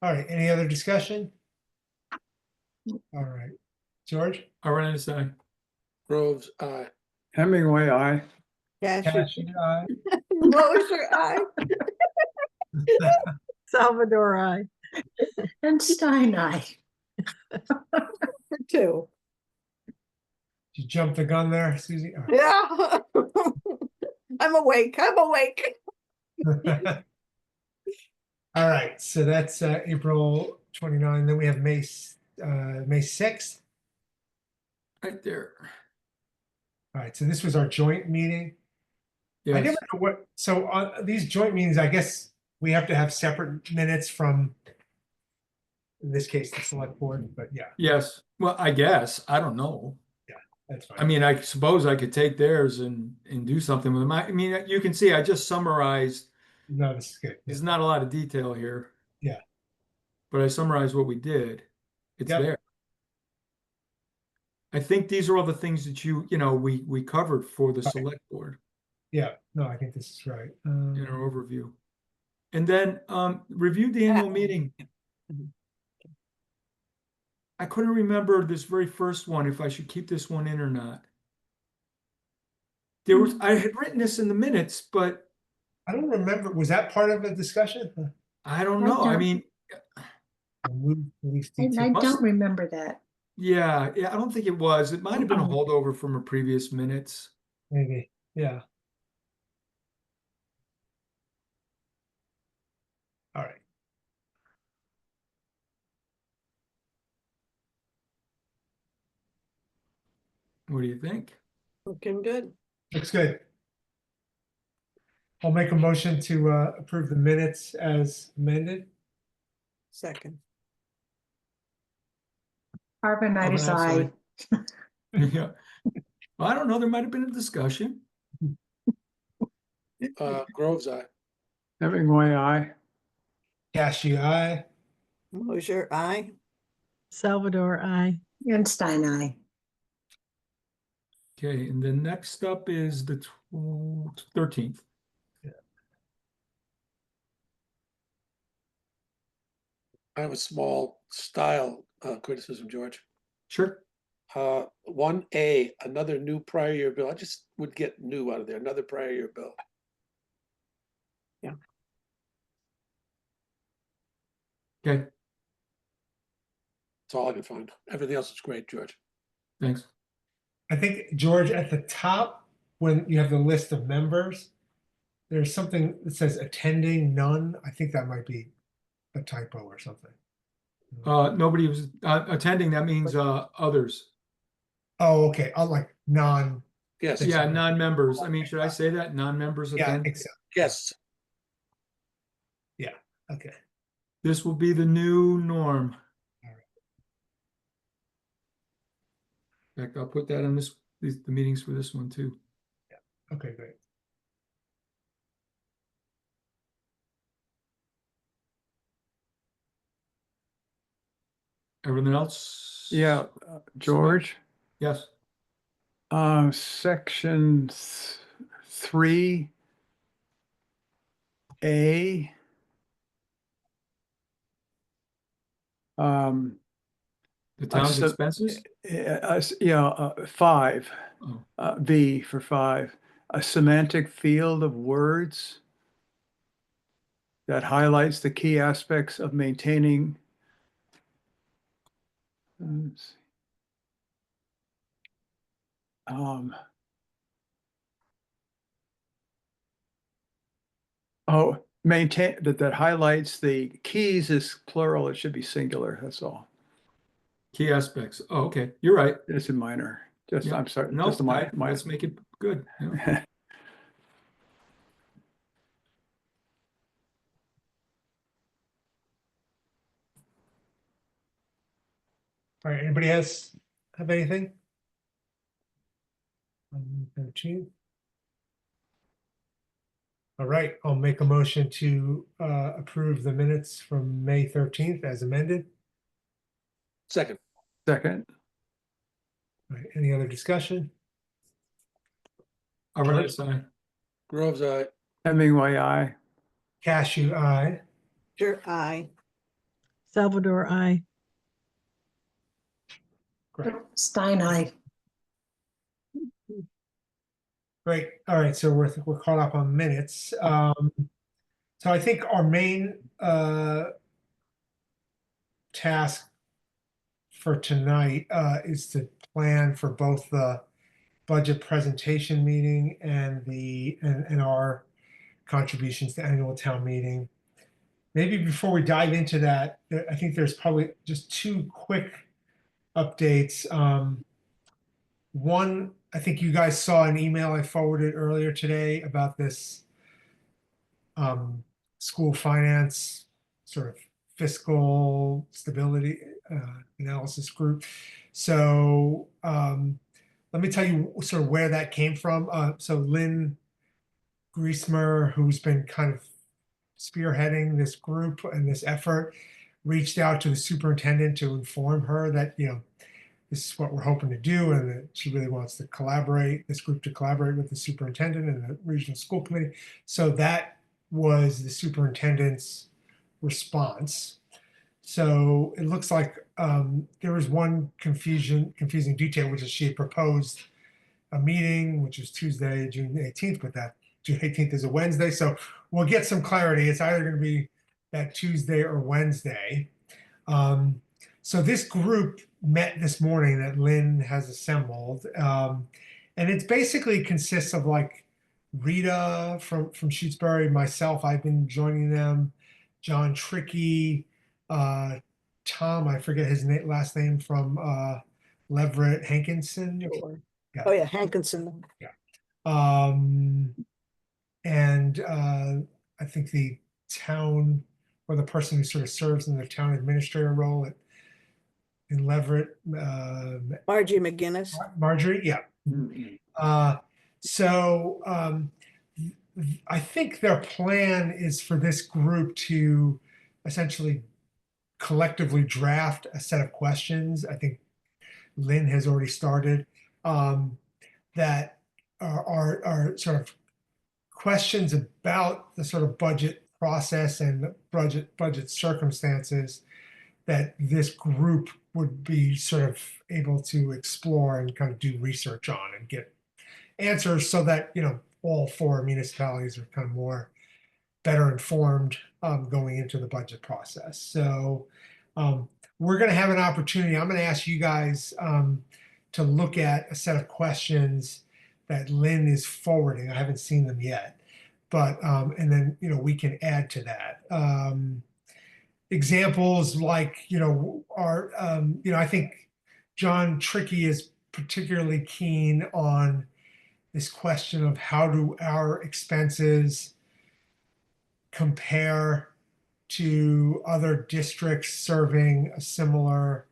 All right, any other discussion? All right, George? Awareness, aye. Groves, aye. Hemingway, aye. Cash, aye. Mosher, aye. Salvador, I. And Stein, I. Two. You jumped the gun there, Susie? All Yeah. I'm awake. right. All right, so that's April 29. Then we have May 6th. Right there. All right, so this was our joint meeting. I Yes, never know what, so these joint meetings, I guess we have to have separate minutes from, in this case, the select board, but yeah, yes. Well, I guess, I don't know. that's fine. I mean, I suppose I could take theirs and do something with them. I mean, you can see I just summarized. No, this is good. There's not a lot of detail here. Yeah. But I summarized what we did. It's Yep. there. I think these are all the things that we covered for the select board Yeah, no, I think this is right. in our overview. And then reviewed the annual meeting. I couldn't remember this very first one, if I should keep this one in or not. I had written this in the minutes, but I don't remember, was that part of a discussion? I don't I know. I don't- mean, Remove police And detail. I Must- don't remember that. yeah, I don't think it was. It might have been a holdover from a previous minutes. Maybe, yeah. All right. What do you think? Looking good. Looks good. I'll make a motion to approve the minutes as amended. Second. Carbonitis, I. Yeah. Well, I don't know. There might have been a discussion. Groves, aye. Hemingway, aye. Cashew, aye. Mosher, aye. Salvador, I. And Stein, I. Okay, and then next up is the 13th. I have a small style criticism, George. Sure. 1A, another new prior year bill. I just would get new out of there, another prior year bill. Okay, That's all I can find. Everything else is great, George. thanks. I think, George, at the top, when you have the list of members, there's something that says attending none. I think that might be a typo or something. Nobody was attending. That means others. Oh, okay. I'll like non. Yes, Thanks. Yeah, non-members. I mean, should I say that? Non-members Yeah, I attend? think so. yes. Okay. This will be the new norm. All right. In fact, I'll put that on the meetings for this one too. Okay, great. Everything else? Yeah, George, Yes. section 3, A. The town's so- expenses? Yeah, 5. Oh, B for 5. A semantic field of words that highlights the key aspects of maintaining. Let's see. Maintain that highlights the keys is plural. It should be singular. That's all. key aspects. Oh, okay. You're right. It's a minor. Just, Yeah. I'm sorry. No, Just a minor. let's make it good. Yeah. All right, anybody else have anything? 13. All right, I'll make a motion to approve the minutes from May 13th as amended. Second, Second. All right, any other discussion? Arbornitis, aye. Groves, aye. Hemingway, aye. Cashew, aye. Sure, aye. Salvador, I. Great. Stein, I. Great. All right, so we're caught up on minutes. So I think our main task for tonight is to plan for both the budget presentation meeting and and our contributions to annual town meeting. Maybe before we dive into that, I think there's probably just 2 quick updates. One, I think you guys saw an email I forwarded earlier today about this school finance sort of fiscal stability analysis group. So let me tell you sort of where that came from. So Lynn Griesmer, who's been kind of spearheading this group and this effort, reached out to the superintendent to inform her that, this is what we're hoping to do, and that she really wants to collaborate, this group to collaborate with the superintendent and the regional school committee. So that was the superintendent's response. So it looks like there was one confusing detail, which is she had proposed a meeting, which is Tuesday, June 18th, but that June 18th is a Wednesday. So we'll get some clarity. It's either going to be that Tuesday or Wednesday. So this group met this morning that Lynn has assembled. And it basically consists of like Rita from Shutesbury, myself, I've been joining them, John Trickey, Tom, I forget his last name, from Leverett Hankinson. Sure. Yeah. Oh, yeah, Hankinson. And I think the town, or the person who sort of serves in the town administrator role in Leverett, Margie McGinnis. Marjorie, yeah. So I think their plan is for this group to essentially collectively draft a set of questions. I think Lynn has already started, that are sort of questions about the sort of budget process and the budget circumstances that this group would be sort of able to explore and kind of do research on and get answers, so that all 4 municipalities are kind of more better informed going into the budget process. So we're going to have an opportunity. I'm going to ask you guys to look at a set of questions that Lynn is forwarding. I haven't seen them yet, but and then we can add to that. Examples like are I think John Trickey is particularly keen on this question of how do our expenses compare to other districts serving a similar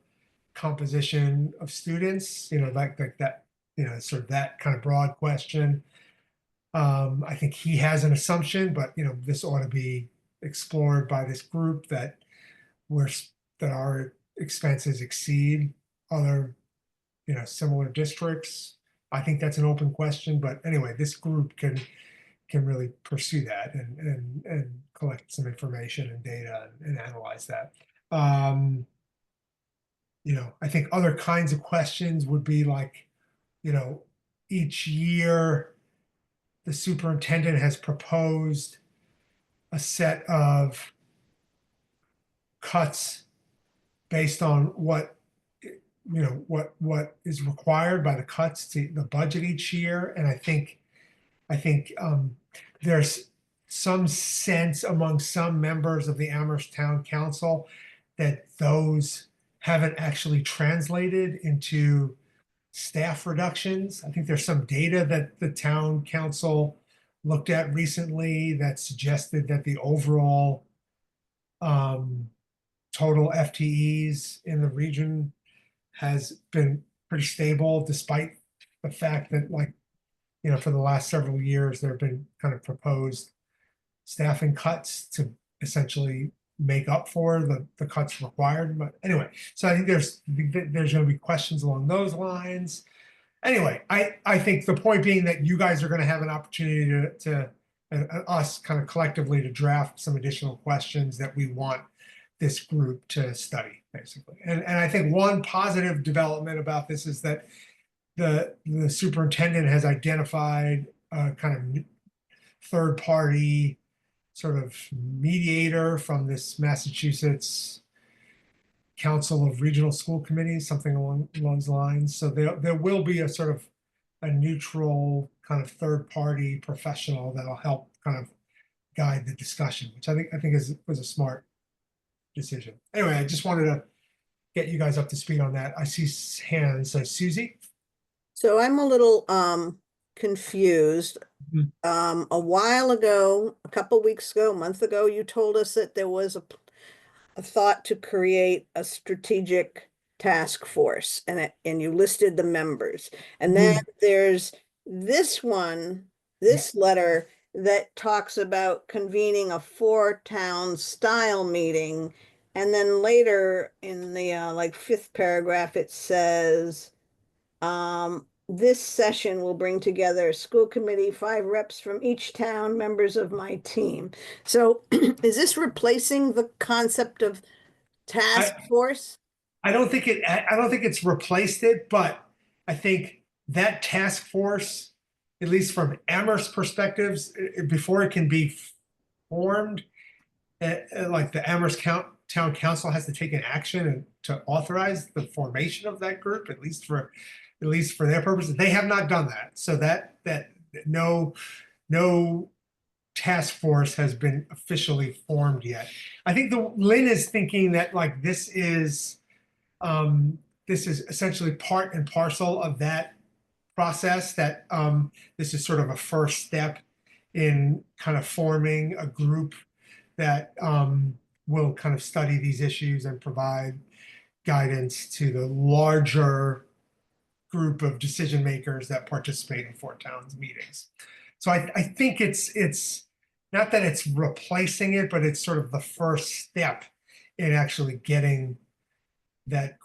composition of students, like that, sort of that kind of broad question. I think he has an assumption, but this ought to be explored by this group, that our expenses exceed other similar districts. I think that's an open question, but anyway, this group can can really pursue that and collect some information and data and analyze that. I think other kinds of questions would be like, each year the superintendent has proposed a set of cuts based on what is required by the cuts to the budget each year. And I think there's some sense among some members of the Amherst Town Council that those haven't actually translated into staff reductions. I think there's some data that the town council looked at recently that suggested that the overall total FTEs in the region has been pretty stable, despite the fact that, like, for the last several years, there have been kind of proposed staffing cuts to essentially make up for the cuts required. But anyway, so I think there's going to be questions along those lines. Anyway, I think the point being that you guys are going to have an opportunity to us kind of collectively to draft some additional questions that we want this group to study, basically. And I think one positive development about this is that the superintendent has identified a kind of third party sort of mediator from this Massachusetts Council of Regional School Committees, something along those lines. So there will be a sort of a neutral kind of third party professional that'll help kind of guide the discussion, which I think was a smart decision. Anyway, I just wanted to get you guys up to speed on that. I see hands. So Susie? So I'm a little confused. Mhm. A while ago, a couple weeks ago, a month ago, you told us that there was a thought to create a strategic task force, and you listed the members. And then there's this letter that talks about convening a 4-town style meeting. And then later in the like 5th paragraph, it says, this session will bring together a school committee, 5 reps from each town, members of my team. So is this replacing the concept of task force? I don't think it's replaced it, but I think that task force, at least from Amherst perspectives, before it can be formed, like the Amherst Town Council has to take an action and to authorize the formation of that group, at least for their purposes. They have not done that. So that no task force has been officially formed yet. I think Lynn is thinking that, like, this is essentially part and parcel of that process, that this is sort of a first step in kind of forming a group that will kind of study these issues and provide guidance to the larger group of decision makers that participate in Fort Towns meetings. So I think it's not that it's replacing it, but it's sort of the first step in actually getting that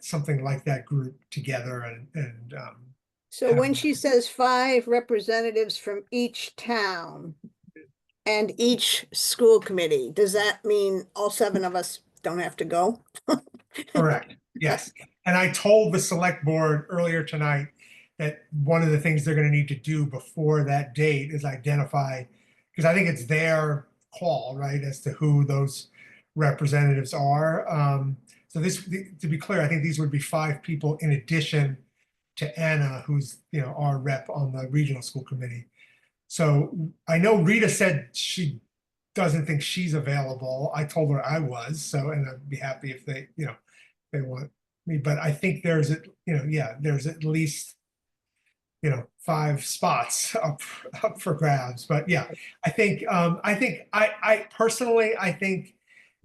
something like that group together and So when she says 5 representatives from each town and each school committee, does that mean all 7 of us don't have to go? Correct. Yes. And I told the select board earlier tonight that one of the things they're going to need to do before that date is identify, because I think it's their call, right, as to who those representatives are. So to be clear, I think these would be 5 people in addition to Anna, who's our rep on the regional school committee. So I know Rita said she doesn't think she's available. I told her I was, and I'd be happy if they want me. But I think there's there's at least 5 spots up for grabs. But yeah, I personally think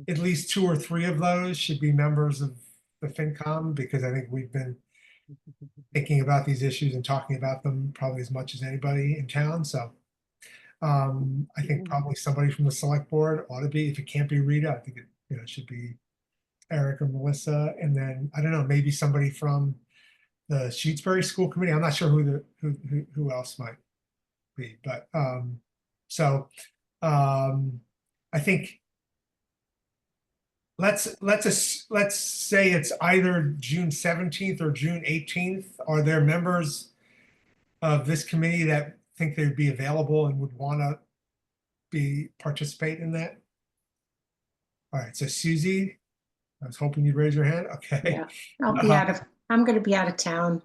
at least 2 or 3 of those should be members of the FinCom, because I think we've been thinking about these issues and talking about them probably as much as anybody in town. So I think probably somebody from the select board ought to be. If it can't be Rita, I think it should be Eric or Melissa, and then I don't know, maybe somebody from the Shutesbury School Committee. I'm not sure who else might be, but, so, I think let's say it's either June 17th or June 18th. Are there members of this committee that think they'd be available and would want to participate in that? All right, so Susie, I was hoping you'd raise your hand. Okay. Yeah, I'm gonna be out of town.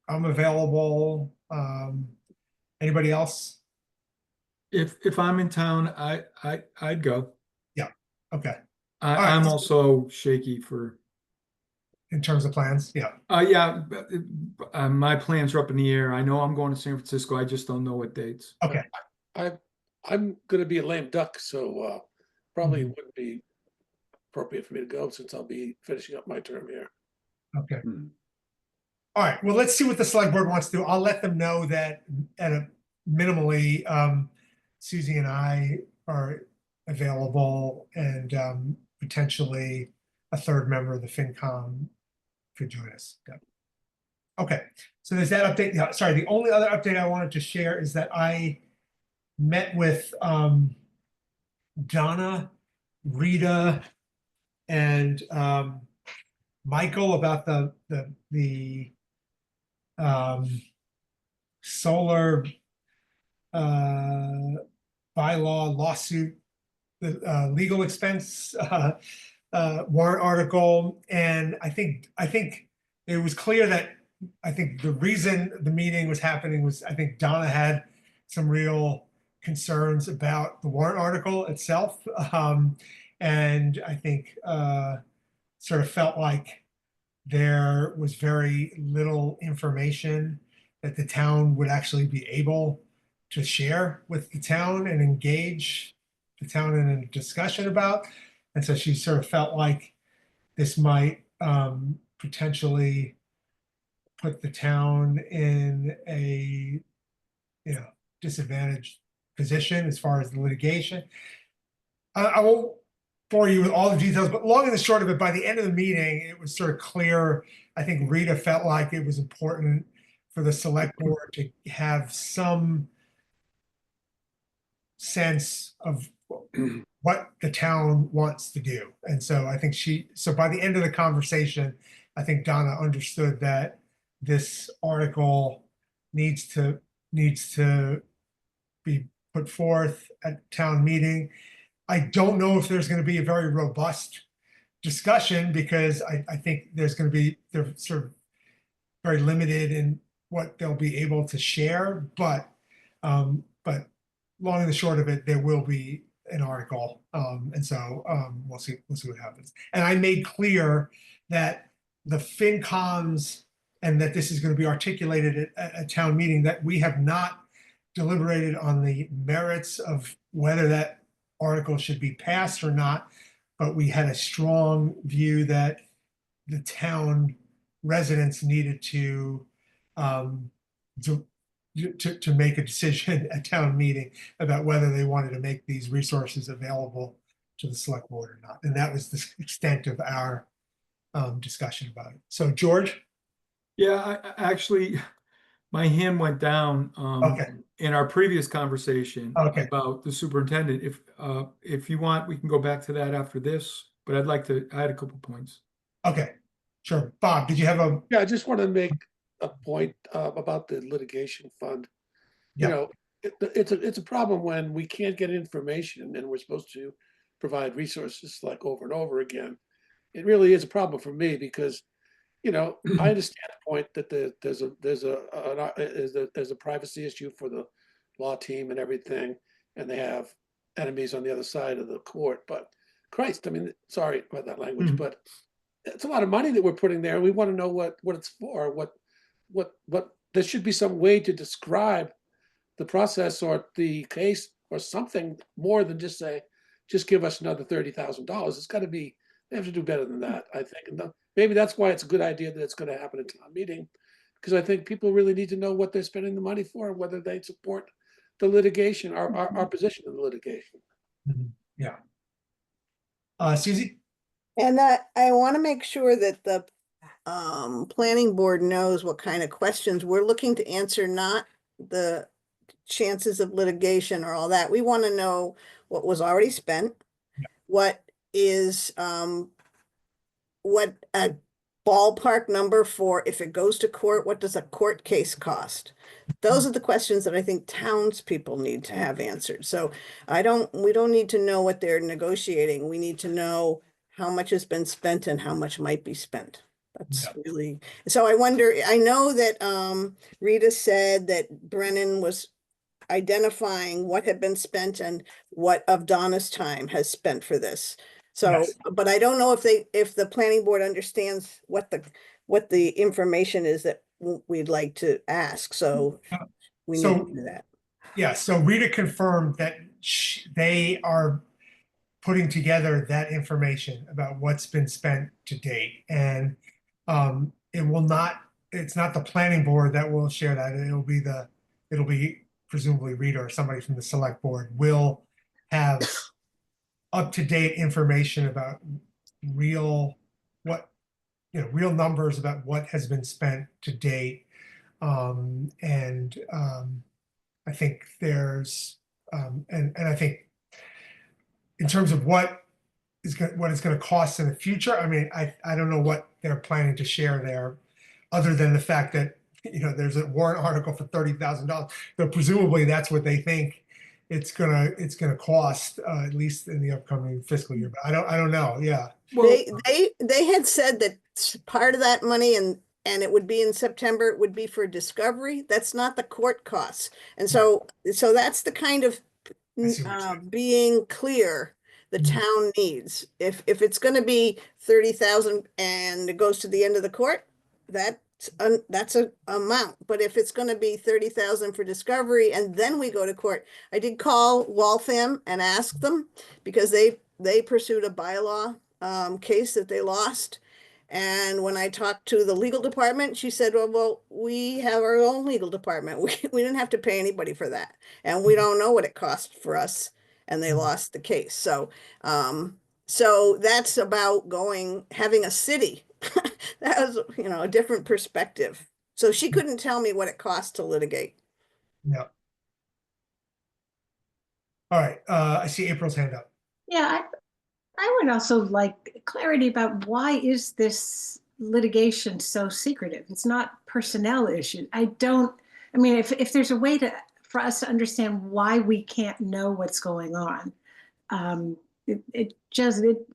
I'm available. Anybody else? If I'm in town, I'd go. Okay, I'm also shaky for, in terms of plans, yeah. yeah, my plans are up in the air. I know I'm going to San Francisco. I just don't know what dates. Okay, I'm gonna be a lame duck, so probably Mhm. wouldn't be appropriate for me to go since I'll be finishing up my term here. okay. Hmm. All right, well, let's see what the select board wants to do. I'll let them know that at a minimally, Susie and I are available, and potentially a third member of the FinCom could join us. Yeah. Okay, so there's that update. Yeah, sorry, the only other update I wanted to share is that I met with Donna, Rita, and Michael about the solar bylaw lawsuit, the legal expense warrant article, and I think it was clear that I think the reason the meeting was happening was I think Donna had some real concerns about the warrant article itself, and I think sort of felt like there was very little information that the town would actually be able to share with the town and engage the town in a discussion about. And so she sort of felt like this might potentially put the town in a, disadvantaged position as far as the litigation. I won't bore you with all the details, but long and the short of it, by the end of the meeting, it was sort of clear. I think Rita felt like it was important for the select board to have some sense of what the town wants to do. And so I think so by the end of the conversation, I think Donna understood that this article needs to be put forth at town meeting. I don't know if there's going to be a very robust discussion because I think they're sort of very limited in what they'll be able to share, but long and the short of it, there will be an article, and so we'll see what happens. And I made clear that the FinComs and that this is going to be articulated at a town meeting, that we have not deliberated on the merits of whether that article should be passed or not, but we had a strong view that the town residents needed to make a decision at town meeting about whether they wanted to make these resources available to the select board or not. And that was the extent of our discussion about it. So George? Yeah, I actually, my hand went down Okay. in our previous conversation Okay. about the superintendent. If you want, we can go back to that after this, but I had a couple points. Okay, sure. Bob, did you have a? Yeah, I just want to make a point about the litigation fund. Yeah. You know, it's a problem when we can't get information and we're supposed to provide resources like over and over again. It really is a problem for me because, I understand the point that there's a privacy issue for the law team and everything, and they have enemies on the other side of the court. But Christ, I mean, sorry about that language, but it's a lot of money that we're putting there. We want to know what it's for. What there should be some way to describe the process or the case or something more than just say, just give us another $30,000. It's got to be. They have to do better than that, I think. And maybe that's why it's a good idea that it's going to happen at town meeting, because I think people really need to know what they're spending the money for and whether they support the litigation, our position in the litigation. Yeah. Susie? And I want to make sure that the planning board knows what kind of questions we're looking to answer, not the chances of litigation or all that. We want to know what was already spent, what is, what a ballpark number for if it goes to court, what does a court case cost? Those are the questions that I think townspeople need to have answered. So we don't need to know what they're negotiating. We need to know how much has been spent and how much might be spent. That's really, so I wonder, I know that Rita said that Brennan was identifying what had been spent and what of Donna's time has spent for this. So, Yes. but I don't know if the planning board understands what the information is that we'd like to ask. So we need So to do that. yeah, so Rita confirmed that they are putting together that information about what's been spent to date. And it's not the planning board that will share that. It'll be presumably Rita or somebody from the select board will have up-to-date information about real numbers about what has been spent to date. I think there's and I think in terms of what it's going to cost in the future, I mean, I don't know what they're planning to share there, other than the fact that there's a warrant article for $30,000. But presumably that's what they think it's gonna cost, at least in the upcoming fiscal year. But I don't know. Yeah. Well, They had said that part of that money and it would be in September, it would be for discovery. That's not the court costs. And so that's the kind of I see what you're saying. being clear the Mhm. town needs. If it's going to be 30,000 and it goes to the end of the court, that's a amount. But if it's going to be 30,000 for discovery and then we go to court, I did call Waltham and ask them because they pursued a bylaw case that they lost. And when I talked to the legal department, she said, well, we have our own legal department. We didn't have to pay anybody for that. And we don't know what it cost for us. And they lost the case. So, so that's about having a city. That was, a different perspective. So she couldn't tell me what it cost to litigate. Yeah. All right. I see April's hand up. Yeah, I would also like clarity about why is this litigation so secretive? It's not personnel issues. I mean, if there's a way for us to understand why we can't know what's going on, it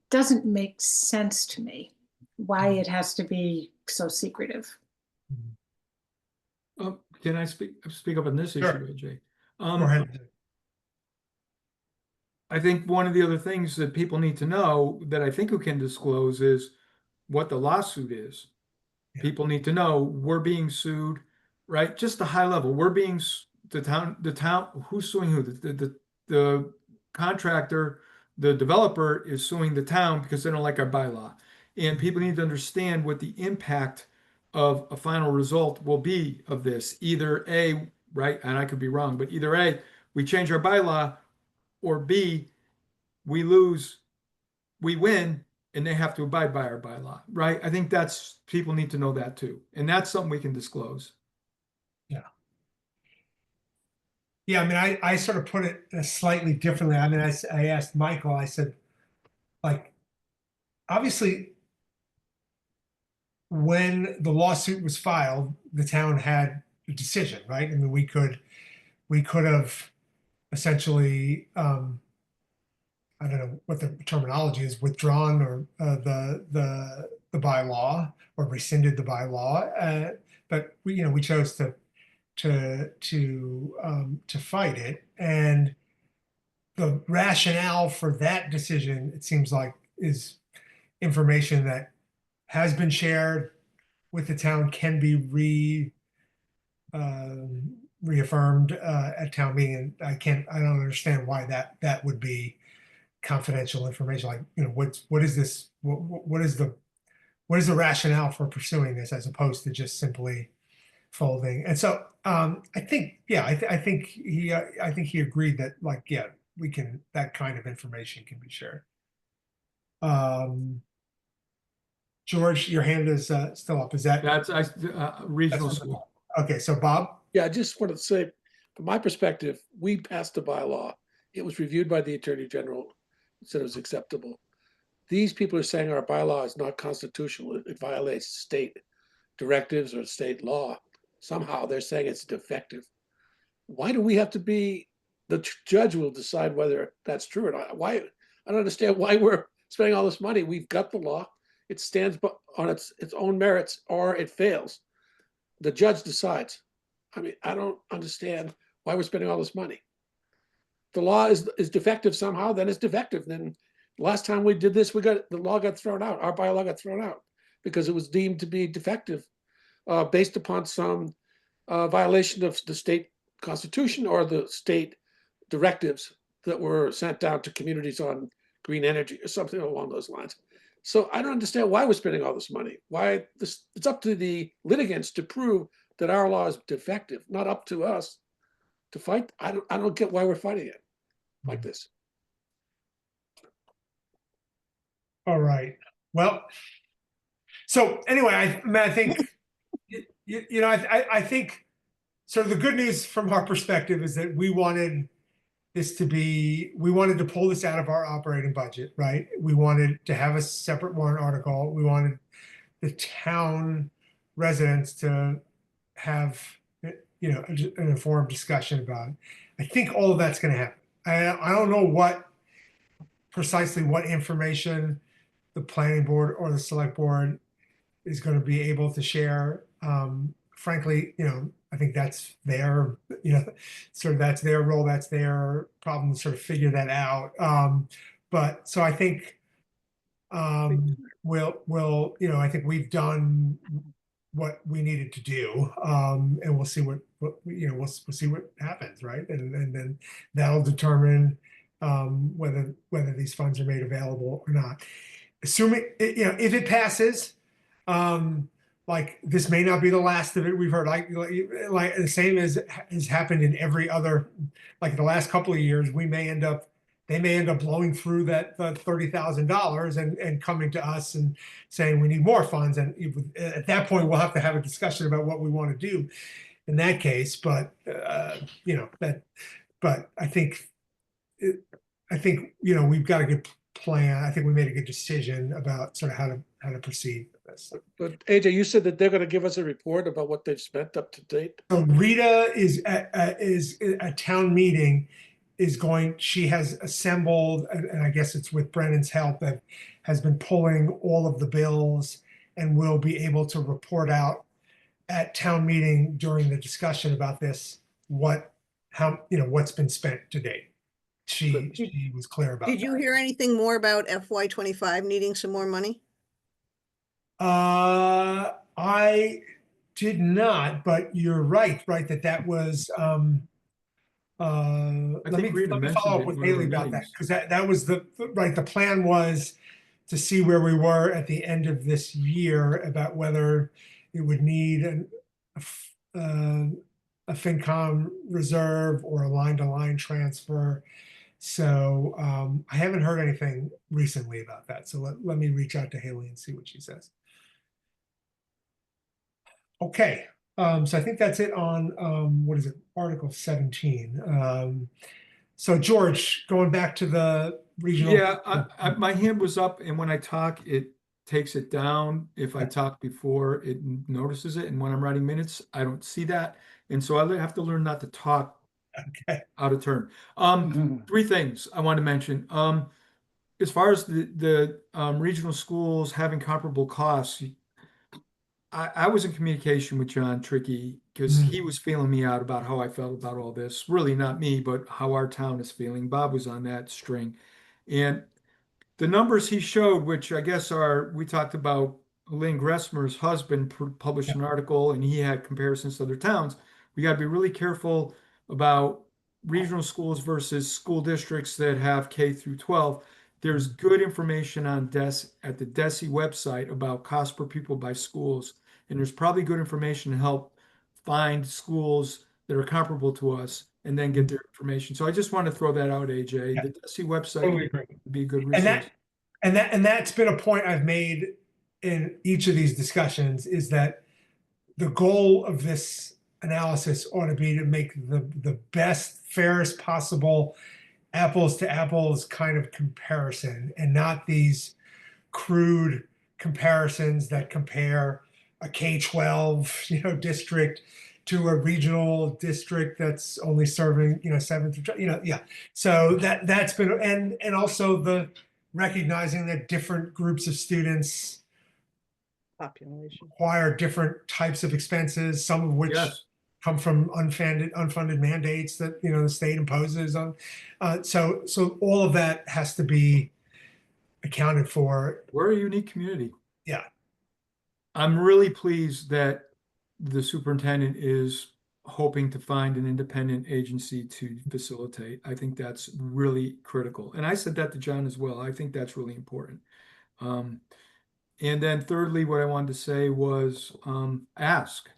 doesn't make sense to me why it has to be so secretive. can I speak up on this issue, Sure. AJ? Go ahead. I think one of the other things that people need to know that I think we can disclose is what the lawsuit is. Yeah. People need to know we're being sued, right? Just the high level. We're being the town. Who's suing who? The contractor, the developer is suing the town because they don't like our bylaw. And people need to understand what the impact of a final result will be of this. Either A, right, and I could be wrong, but either A, we change our bylaw, or B, we lose, we win, and they have to abide by our bylaw, right? I think people need to know that too. And that's something we can disclose. Yeah. Yeah, I mean, I sort of put it slightly differently. I mean, I asked Michael, I said, like, obviously, when the lawsuit was filed, the town had a decision, right? I mean, we could have essentially, I don't know what the terminology is, withdrawn or the bylaw or rescinded the bylaw, but we chose to fight it. And the rationale for that decision, it seems like, is information that has been shared with the town, can be reaffirmed at town meeting. And I don't understand why that would be confidential information. Like, what is this? What is the rationale for pursuing this, as opposed to just simply folding? And so I think, yeah, I think he agreed that, like, yeah, that kind of information can be shared. George, your hand is still up. Is that? That's regional that's- school. Okay, so Bob? Yeah, I just wanted to say, from my perspective, we passed a bylaw. It was reviewed by the Attorney General, said it was acceptable. These people are saying our bylaw is not constitutional. It violates state directives or state law. Somehow they're saying it's defective. Why do we have to be, the judge will decide whether that's true or not. Why, I don't understand why we're spending all this money. We've got the law. It stands on its own merits or it fails. The judge decides. I mean, I don't understand why we're spending all this money. The law is defective somehow, then it's defective. Then last time we did this, the law got thrown out. Our bylaw got thrown out because it was deemed to be defective based upon some violation of the state constitution or the state directives that were sent down to communities on green energy or something along those lines. So I don't understand why we're spending all this money. Why this? It's up to the litigants to prove that our law is defective, not up to us to fight. I don't get why we're fighting it like this. All right. Well, so anyway, I think, I think sort of the good news from our perspective is that we wanted to pull this out of our operating budget, right? We wanted to have a separate warrant article. We wanted the town residents to have, an informed discussion about it. I think all of that's going to happen. I don't know precisely what information the planning board or the select board is going to be able to share. Frankly, I think that's their, that's their role, that's their problem to sort of figure that out. But so I think I think we've done what we needed to do, and we'll see we'll see what happens, right? And then that'll determine whether these funds are made available or not. Assuming if it passes, like this may not be the last of it. We've heard like the same as has happened in every other, like the last couple of years. They may end up blowing through that $30,000 and coming to us and saying we need more funds. And at that point, we'll have to have a discussion about what we want to do in that case. But but I think we've got a good plan. I think we made a good decision about sort of how to proceed with this. But AJ, you said that they're going to give us a report about what they've spent up to date. So Rita is a town meeting. She has assembled, and I guess it's with Brennan's help, that has been pulling all of the bills and will be able to report out at town meeting during the discussion about this, what's been spent to date. She was clear about Did you that. hear anything more about FY25 needing some more money? I did not, but you're right, that was, let me Rita mentioned follow it up with in one of Haley our about that, meetings. because that was the plan was to see where we were at the end of this year about whether it would need a FinCom reserve or a line-to-line transfer. So I haven't heard anything recently about that. So let me reach out to Haley and see what she says. Okay, so I think that's it on what is it, Article 17. So George, going back to the regional. Yeah, my hand was up, and when I talk, it takes it down. If I talk before, it notices it, and when I'm writing minutes, I don't see that, and so I have to learn not to talk out of turn. Three things I want to mention. As far as the regional schools having comparable costs, I was in communication with John Tricky because he was feeling me out about how I felt about all this. Really not me, but how our town is feeling. Bob was on that string. And the numbers he showed, which I guess we talked about Lynn Gressmer's husband published an article and he had comparisons to other towns. We got to be really careful about regional schools versus school districts that have K through 12. There's good information on at the DESE website about cost per pupil by schools. And there's probably good information to help find schools that are comparable to us and then get their information. So I just want to throw that out, AJ. The DESE website would be a good resource. And that's been a point I've made in each of these discussions is that the goal of this analysis ought to be to make the best, fairest possible apples to apples kind of comparison, and not these crude comparisons that compare a K-12, district to a regional district that's only serving, 7th through, yeah. So that's been, and also the recognizing that different groups of students Population. require different types of expenses, some of which Yes. come from unfunded mandates that, the state imposes on. So all of that has to be accounted for. We're a unique community. Yeah. I'm really pleased that the superintendent is hoping to find an independent agency to facilitate. I think that's really critical. And I said that to John as well. I think that's really important. And then thirdly, what I wanted to say was ask,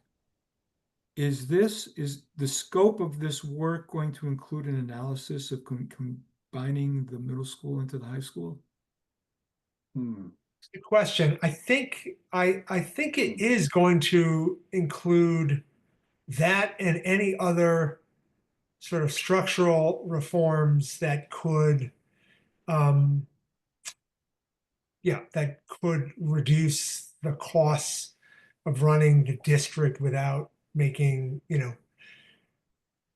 is the scope of this work going to include an analysis of combining the middle school into the high school? Good question. I think it is going to include that and any other sort of structural reforms that could, that could reduce the costs of running the district without making,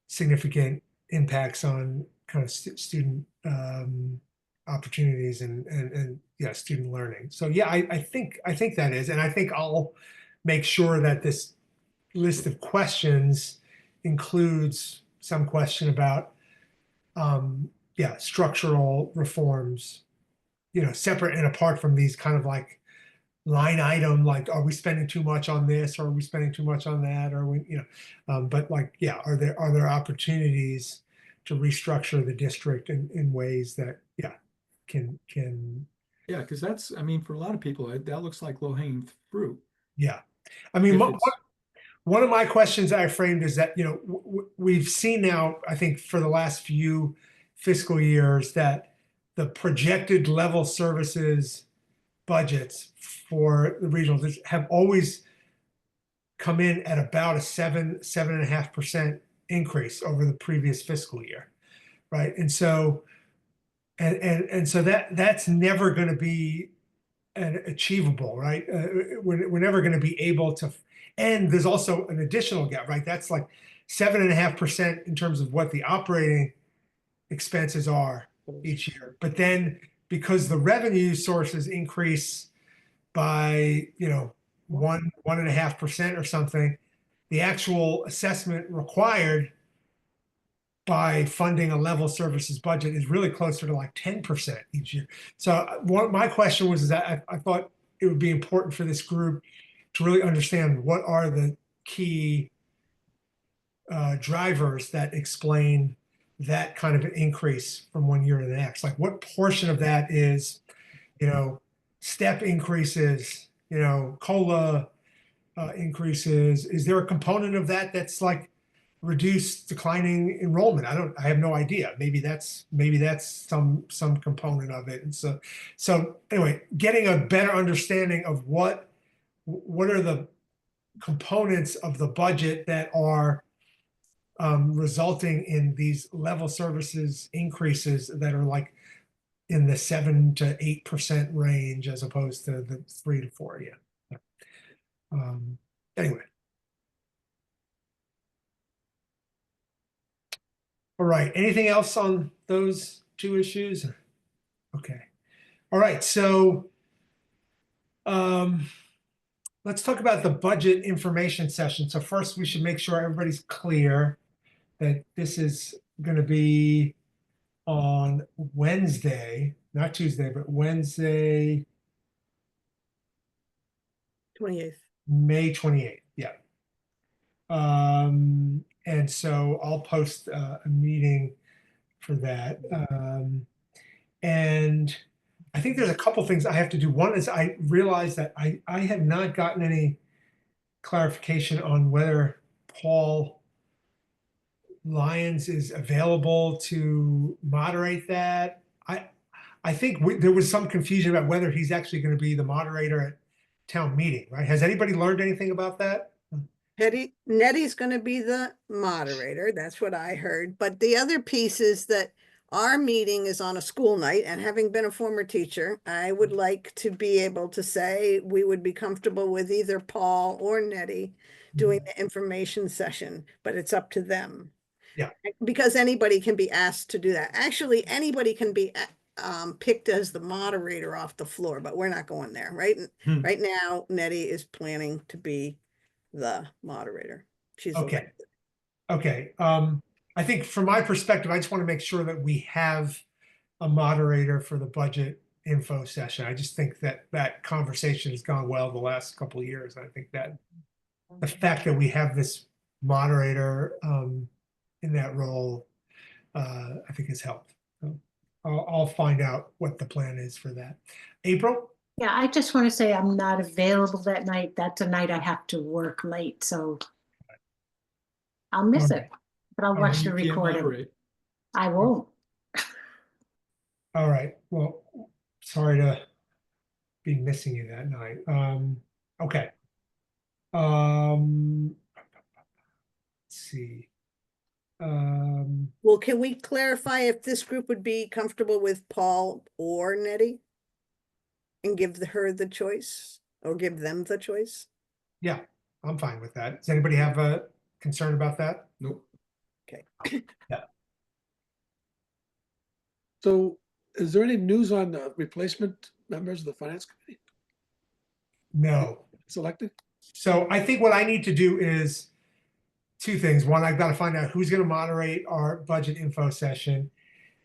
significant impacts on kind of student opportunities and student learning. So yeah, I think that is, and I think I'll make sure that this list of questions includes some question about structural reforms, separate and apart from these kind of like line item, like, are we spending too much on this, or are we spending too much on that, or but like, are there opportunities to restructure the district in ways that can Yeah, because that's, I mean, for a lot of people, that looks like low-hanging fruit. I mean, If it's- one of my questions I framed is that, we've seen now, I think for the last few fiscal years, that the projected level services budgets for the regional districts have always come in at about a 7.5% increase over the previous fiscal year, right? And so, and so that's never going to be achievable, right? We're never going to be able to, and there's also an additional gap, right? That's like 7.5% in terms of what the operating expenses are each year. But then because the revenue sources increase by, 1.5% or something, the actual assessment required by funding a level services budget is really closer to like 10% each year. So my question was that I thought it would be important for this group to really understand what are the key drivers that explain that kind of an increase from one year to the next. Like, what portion of that is, step increases, COLA increases? Is there a component of that that's like reduced declining enrollment? I have no idea. Maybe that's some component of it. And so anyway, getting a better understanding of what are the components of the budget that are resulting in these level services increases that are like in the 7 to 8% range, as opposed to the 3 to 4. Yeah. Anyway. All right. Anything else on those two issues? Okay. All right. So let's talk about the budget information session. So first, we should make sure everybody's clear that this is going to be on Wednesday, not Tuesday, but Wednesday, 28th. May 28th. Yeah. And so I'll post a meeting for that. And I think there's a couple things I have to do. One is I realized that I have not gotten any clarification on whether Paul Lyons is available to moderate that. I think there was some confusion about whether he's actually going to be the moderator at town meeting, right? Has anybody learned anything about that? Nettie's gonna be the moderator, that's what I heard, but the other piece is that our meeting is on a school night, and having been a former teacher, I would like to be able to say we would be comfortable with either Paul or Nettie doing the information session, but it's up to them. Yeah. Because anybody can be asked to do that. Actually, anybody can be picked as the moderator off the floor, but we're not going there, right? Hmm. Right now, Nettie is planning to be the moderator. She's Okay. elected. Okay, I think from my perspective, I just want to make sure that we have a moderator for the budget info session. I just think that that conversation has gone well the last couple of years. I think that the fact that we have this moderator in that role, I think has helped. So I'll find out what the plan is for that. April? Yeah, I just want to say I'm not available that night. That's a night I have to work late, so I'll miss it, but I'll watch the You can't recording. moderate. I won't. All right, well, sorry to be missing you that night. Okay. Let's see. Well, can we clarify if this group would be comfortable with Paul or Nettie? And give her the choice, or give them the choice? Yeah, I'm fine with that. Does anybody have a concern about that? Nope. So is there any news on the replacement members of the finance committee No. selected? So I think what I need to do is two things. One, I've got to find out who's going to moderate our budget info session.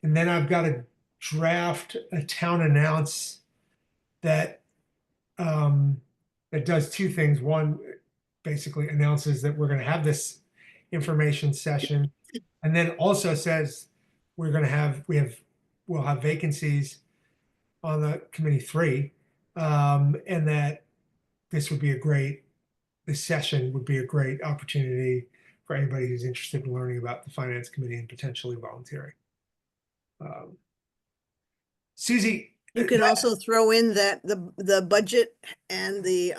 And then I've got to draft a town announce that that does two things. One, basically announces that we're going to have this information session, and then also says we're going to have we'll have vacancies on the committee 3, and that this session would be a great opportunity for anybody who's interested in learning about the finance committee and potentially volunteering. Susie, You can also throw in that the budget and the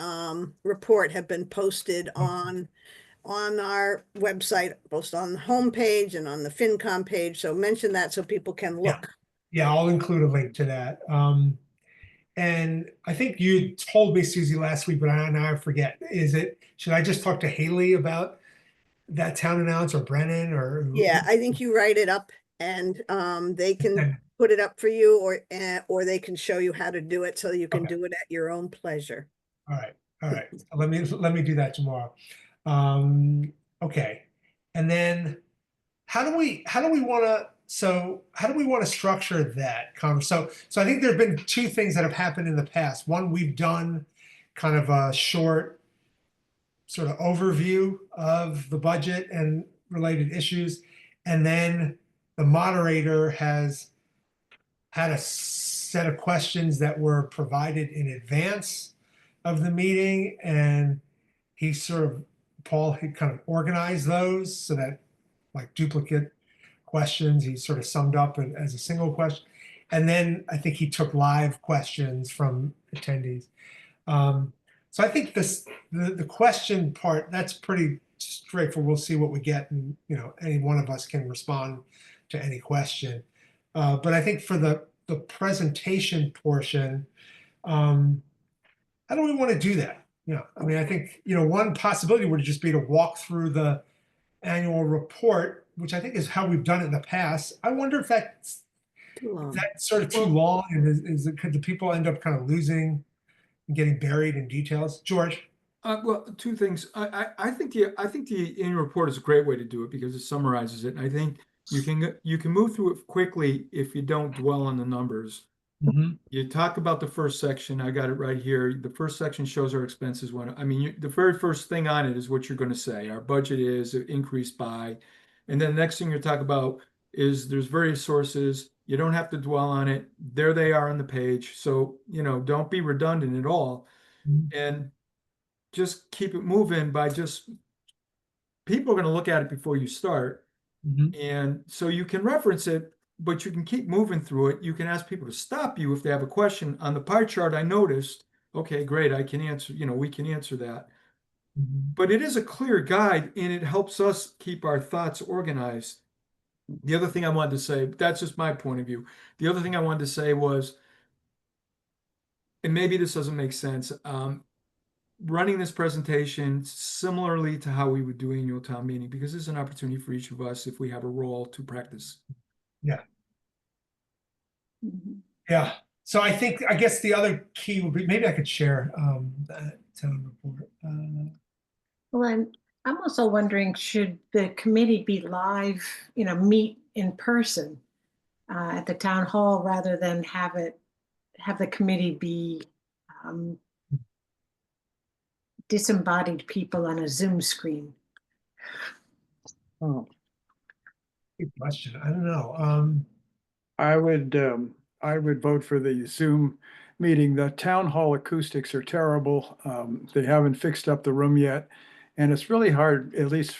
report have been posted on our website, both on the homepage and on the FinCom page. So mention that so people can look. Yeah, I'll include a link to that. And I think you told me, Susie, last week, but I forget. Should I just talk to Haley about that town announce, or Brennan, or? Yeah, I think you write it up and they can Okay. put it up for you, or they can show you how to do it so you can Okay. do it at your own pleasure. All right. Let me do that tomorrow. Okay. And then how do we want to structure that conversation? So I think there have been two things that have happened in the past. One, we've done kind of a short sort of overview of the budget and related issues. And then the moderator has had a set of questions that were provided in advance of the meeting, and Paul had kind of organized those so that, like, duplicate questions, he sort of summed up as a single question. And then I think he took live questions from attendees. So I think the question part, that's pretty straightforward. We'll see what we get, and any one of us can respond to any question. But I think for the presentation portion, how do we want to do that? I mean, I think one possibility would just be to walk through the annual report, which I think is how we've done it in the past. I wonder if that's sort of too long, and could the people end up kind of losing and getting buried in details? George? Well, two things. I think the annual report is a great way to do it because it summarizes it. And I think you can move through it quickly if you don't dwell on the numbers. Mm-hmm. You talk about the first section. I got it right here. The first section shows our expenses. The very first thing on it is what you're going to say. Our budget is increased by, and then the next thing you're talking about is there's various sources. You don't have to dwell on it. There they are on the page. So, don't be redundant at all. Mm-hmm. And just keep it moving by people are going to look at it before you start. Mm-hmm. And so you can reference it, but you can keep moving through it. You can ask people to stop you if they have a question. On the pie chart, I noticed Okay, great. I can answer, we can answer that. Mhm. But it is a clear guide and it helps us keep our thoughts organized. The other thing I wanted to say, that's just my point of view. The other thing I wanted to say was, and maybe this doesn't make sense, running this presentation similarly to how we would do annual town meeting, because this is an opportunity for each of us, if we have a role, to practice. Yeah. Mhm. Yeah. So I guess the other key would be, maybe I could share that town report. Well, I'm also wondering, should the committee be live, meet in person at the town hall rather than have the committee be um, disembodied people on a Zoom screen? Oh, Good question. I don't know. I would vote for the Zoom meeting. The town hall acoustics are terrible. They haven't fixed up the room yet. And it's really hard, at least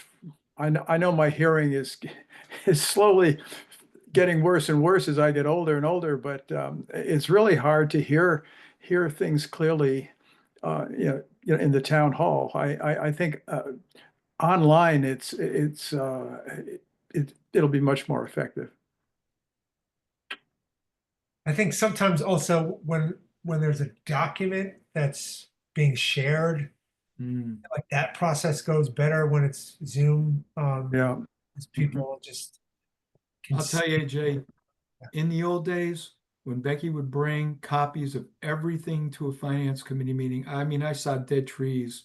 I know my hearing is is slowly getting worse and worse as I get older and older, but it's really hard to hear things clearly, in the town hall. I think online it'll be much more effective. I think sometimes also when there's a document that's being shared, Mm. like that process goes better when it's Zoom. Yeah. As people just can I'll tell you, see. AJ, in the old days, when Becky would bring copies of everything to a finance committee meeting, I mean, I saw dead trees.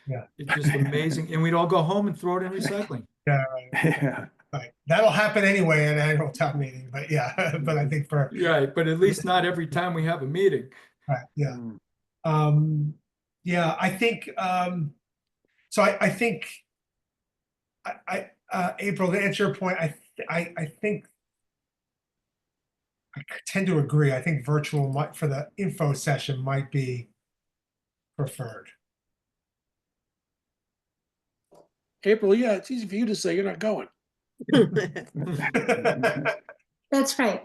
Yeah. It's just amazing. And we'd all go home and throw it in recycling. Yeah, right. Yeah. Right. That'll happen anyway at an annual town meeting, but yeah, but I think for, Right, but at least not every time we have a meeting. right, yeah. Mm. Yeah, I think, so I think, April, to answer your point, I think I tend to agree. I think virtual might, for the info session, might be preferred. April, yeah, it's easy for you to say you're not going. That's right.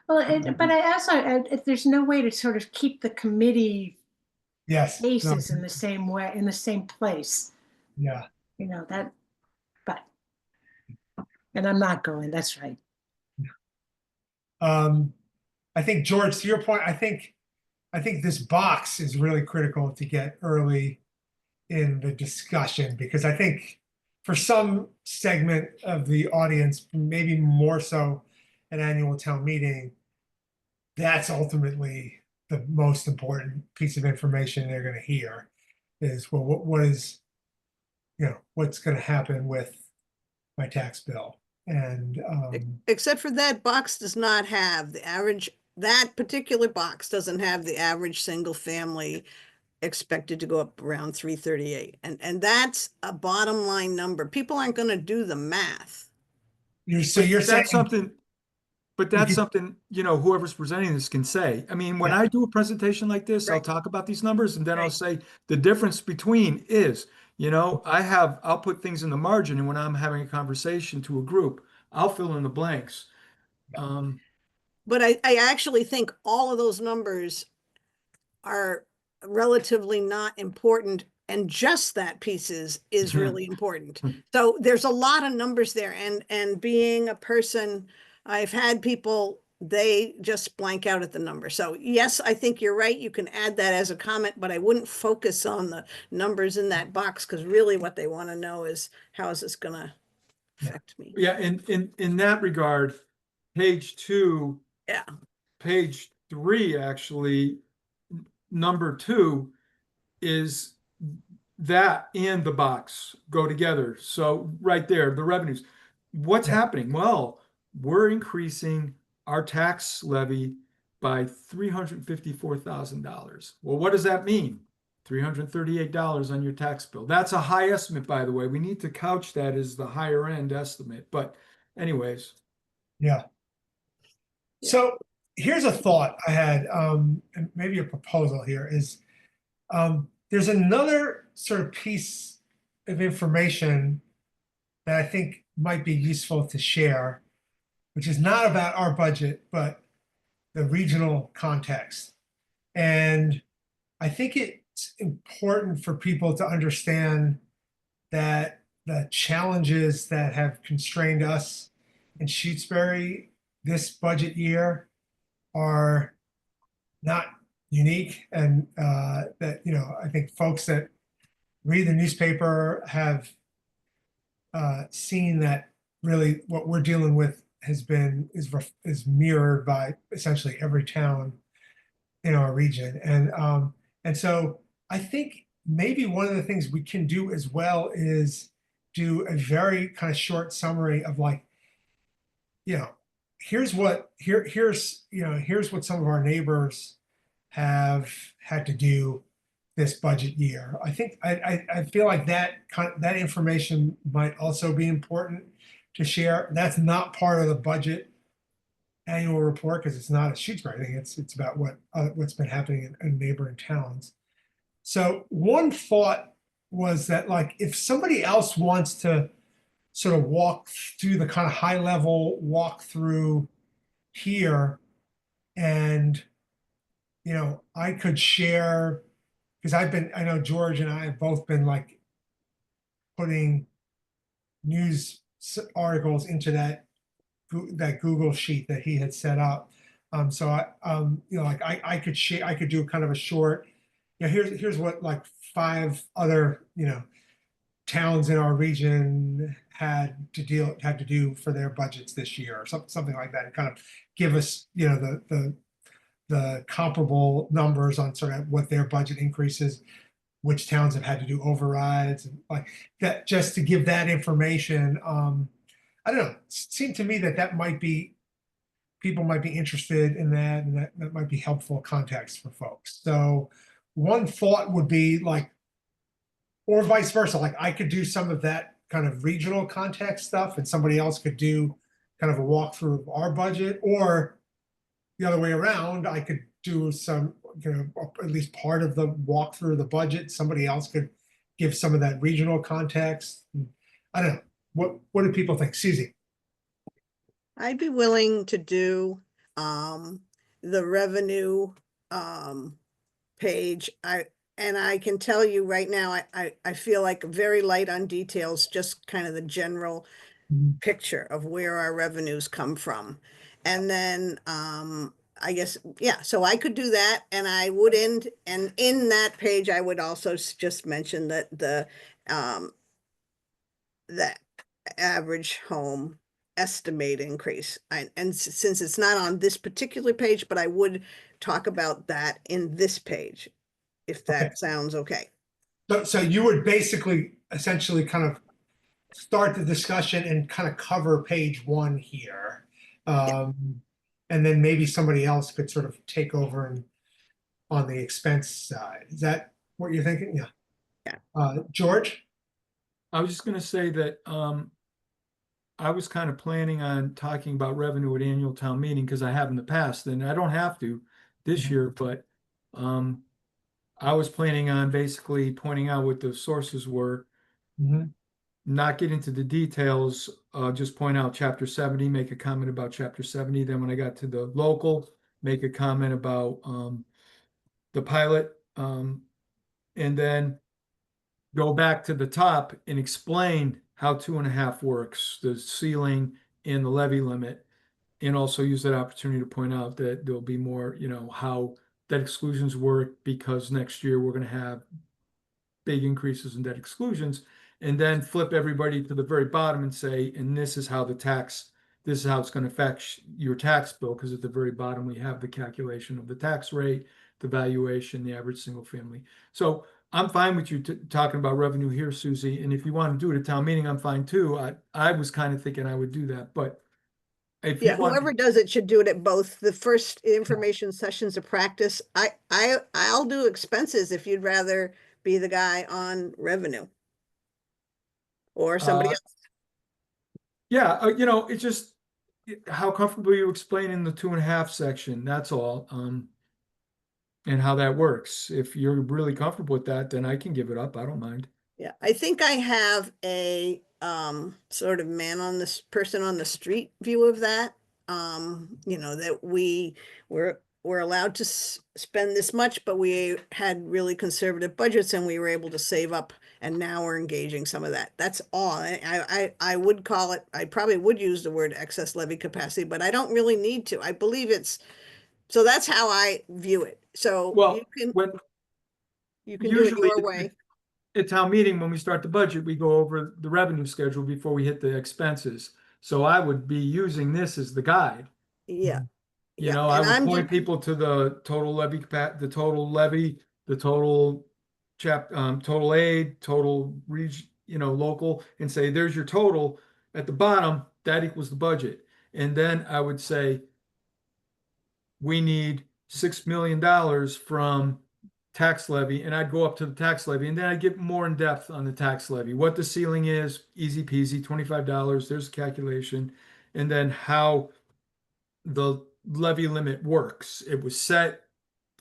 Well, but I also, if there's no way to sort of keep the committee Yes, no, faces in the same way, in the same place, yeah, but, and I'm not going, that's right. I think, George, to your point, I think this box is really critical to get early in the discussion, because I think for some segment of the audience, maybe more so an annual town meeting, that's ultimately the most important piece of information they're going to hear is, well, what is, what's going to happen with my tax bill? And Except for that box does not have the average, that particular box doesn't have the average single family expected to go up around 338. And that's a bottom line number. People aren't going to do the math. you're saying That's something, but that's could- something, whoever's presenting this can say. I mean, when Yeah. I do a presentation like this, I'll Right. talk about these numbers and then I'll Right. say the difference between is, I'll put things in the margin, and when I'm having a conversation to a group, I'll fill in the blanks. But I actually think all of those numbers are relatively not important, and just that piece is really important. So there's a lot of numbers there, and being a person, I've had people, they just blank out at the number. So yes, I think you're right. You can add that as a comment, but I wouldn't focus on the numbers in that box, because really what they want to know is, how is this going to affect me? Yeah, in that regard, page 2, Yeah. page 3, actually, number 2 is that and the box go together. So right there, the revenues. What's Yeah. happening? Well, we're increasing our tax levy by $354,000. Well, what does that mean? $338 on your tax bill. That's a high estimate, by the way. We need to couch that as the higher end estimate. But anyways. Yeah. So here's a thought I had, and maybe a proposal here is, there's another sort of piece of information that I think might be useful to share, which is not about our budget, but the regional context. And I think it's important for people to understand that the challenges that have constrained us in Shutesbury this budget year are not unique, and that, you know, I think folks that read the newspaper have seen that really what we're dealing with is mirrored by essentially every town in our region. And so I think maybe one of the things we can do as well is do a very kind of short summary of, like, you know, here's what some of our neighbors have had to do this budget year. I think I feel like that information might also be important to share. That's not part of the budget annual report because it's not a Shutesbury thing. It's about what's been happening in neighboring towns. So one thought was that, like, if somebody else wants to sort of walk through the kind of high level walkthrough here, and you know, I could share, because I know George and I have both been like putting news articles into that Google sheet that he had set up. So you know, like I could share, I could do kind of a short, you know, here's what like 5 other, you know, towns in our region had to do for their budgets this year, or something like that, and kind of give us, you know, the comparable numbers on sort of what their budget increases, which towns have had to do overrides, and like that, just to give that information. I don't know, it seemed to me that might be, people might be interested in that, and that might be helpful context for folks. So one thought would be like, or vice versa, like I could do some of that kind of regional context stuff and somebody else could do kind of a walkthrough of our budget, or the other way around, I could do some, you know, at least part of the walkthrough of the budget. Somebody else could give some of that regional context. I don't know. What do people think? Susie? I'd be willing to do the revenue page. And I can tell you right now, I feel like very light on details, just kind of the general picture of where our revenues come from. And then I guess, yeah, so I could do that, and I would end, and in that page, I would also just mention that the average home estimate increase. And since it's not on this particular page, but I would talk about that in this page, if that Okay. sounds okay. So you would basically essentially kind of start the discussion and kind of cover page 1 here. And then maybe somebody else could sort of take over and on the expense side. Is that what you're thinking? Yeah. Yeah. George? I was just gonna say that, I was kind of planning on talking about revenue at annual town meeting, because I have in the past, and I don't have to this year, but, I was planning on basically pointing out what the sources were, not get into the details, just point out chapter 70, make a comment about chapter 70. Then when I got to the local, make a comment about the pilot, and then go back to the top and explain how 2.5 works, the ceiling and the levy limit, and also use that opportunity to point out that there'll be more, you know, how debt exclusions work, because next year we're going to have big increases in debt exclusions, and then flip everybody to the very bottom and say, and this is how this is how it's going to affect your tax bill, because at the very bottom we have the calculation of the tax rate, the valuation, the average single family. So I'm fine with you talking about revenue here, Susie, and if you want to do it at town meeting, I'm fine too. I was kind of thinking I would do that, but if Yeah, you want, whoever does it should do it at both. The first information sessions of practice. I'll do expenses if you'd rather be the guy on revenue. Or somebody else. yeah, you know, it's just how comfortable you explaining the 2.5 section. That's all. And how that works. If you're really comfortable with that, then I can give it up. I don't mind. Yeah, I think I have a sort of person on the street view of that. You know, that we're we're allowed to spend this much, but we had really conservative budgets and we were able to save up, and now we're engaging some of that. That's all. I would call it, I probably would use the word excess levy capacity, but I don't really need to. I believe it's, so that's how I view it. So Well, you can do it usually your way. at town meeting, when we start the budget, we go over the revenue schedule before we hit the expenses. So I would be using this as the guide. Yeah. You Yeah. know, I And would I'm point just, people to the total levy, the total levy, the total total aid, total local, and say, there's your total. At the bottom, that equals the budget. And then I would say, we need $6 million from tax levy, and I'd go up to the tax levy, and then I'd get more in depth on the tax levy, what the ceiling is, easy peasy, $25, there's a calculation, and then how the levy limit works. It was set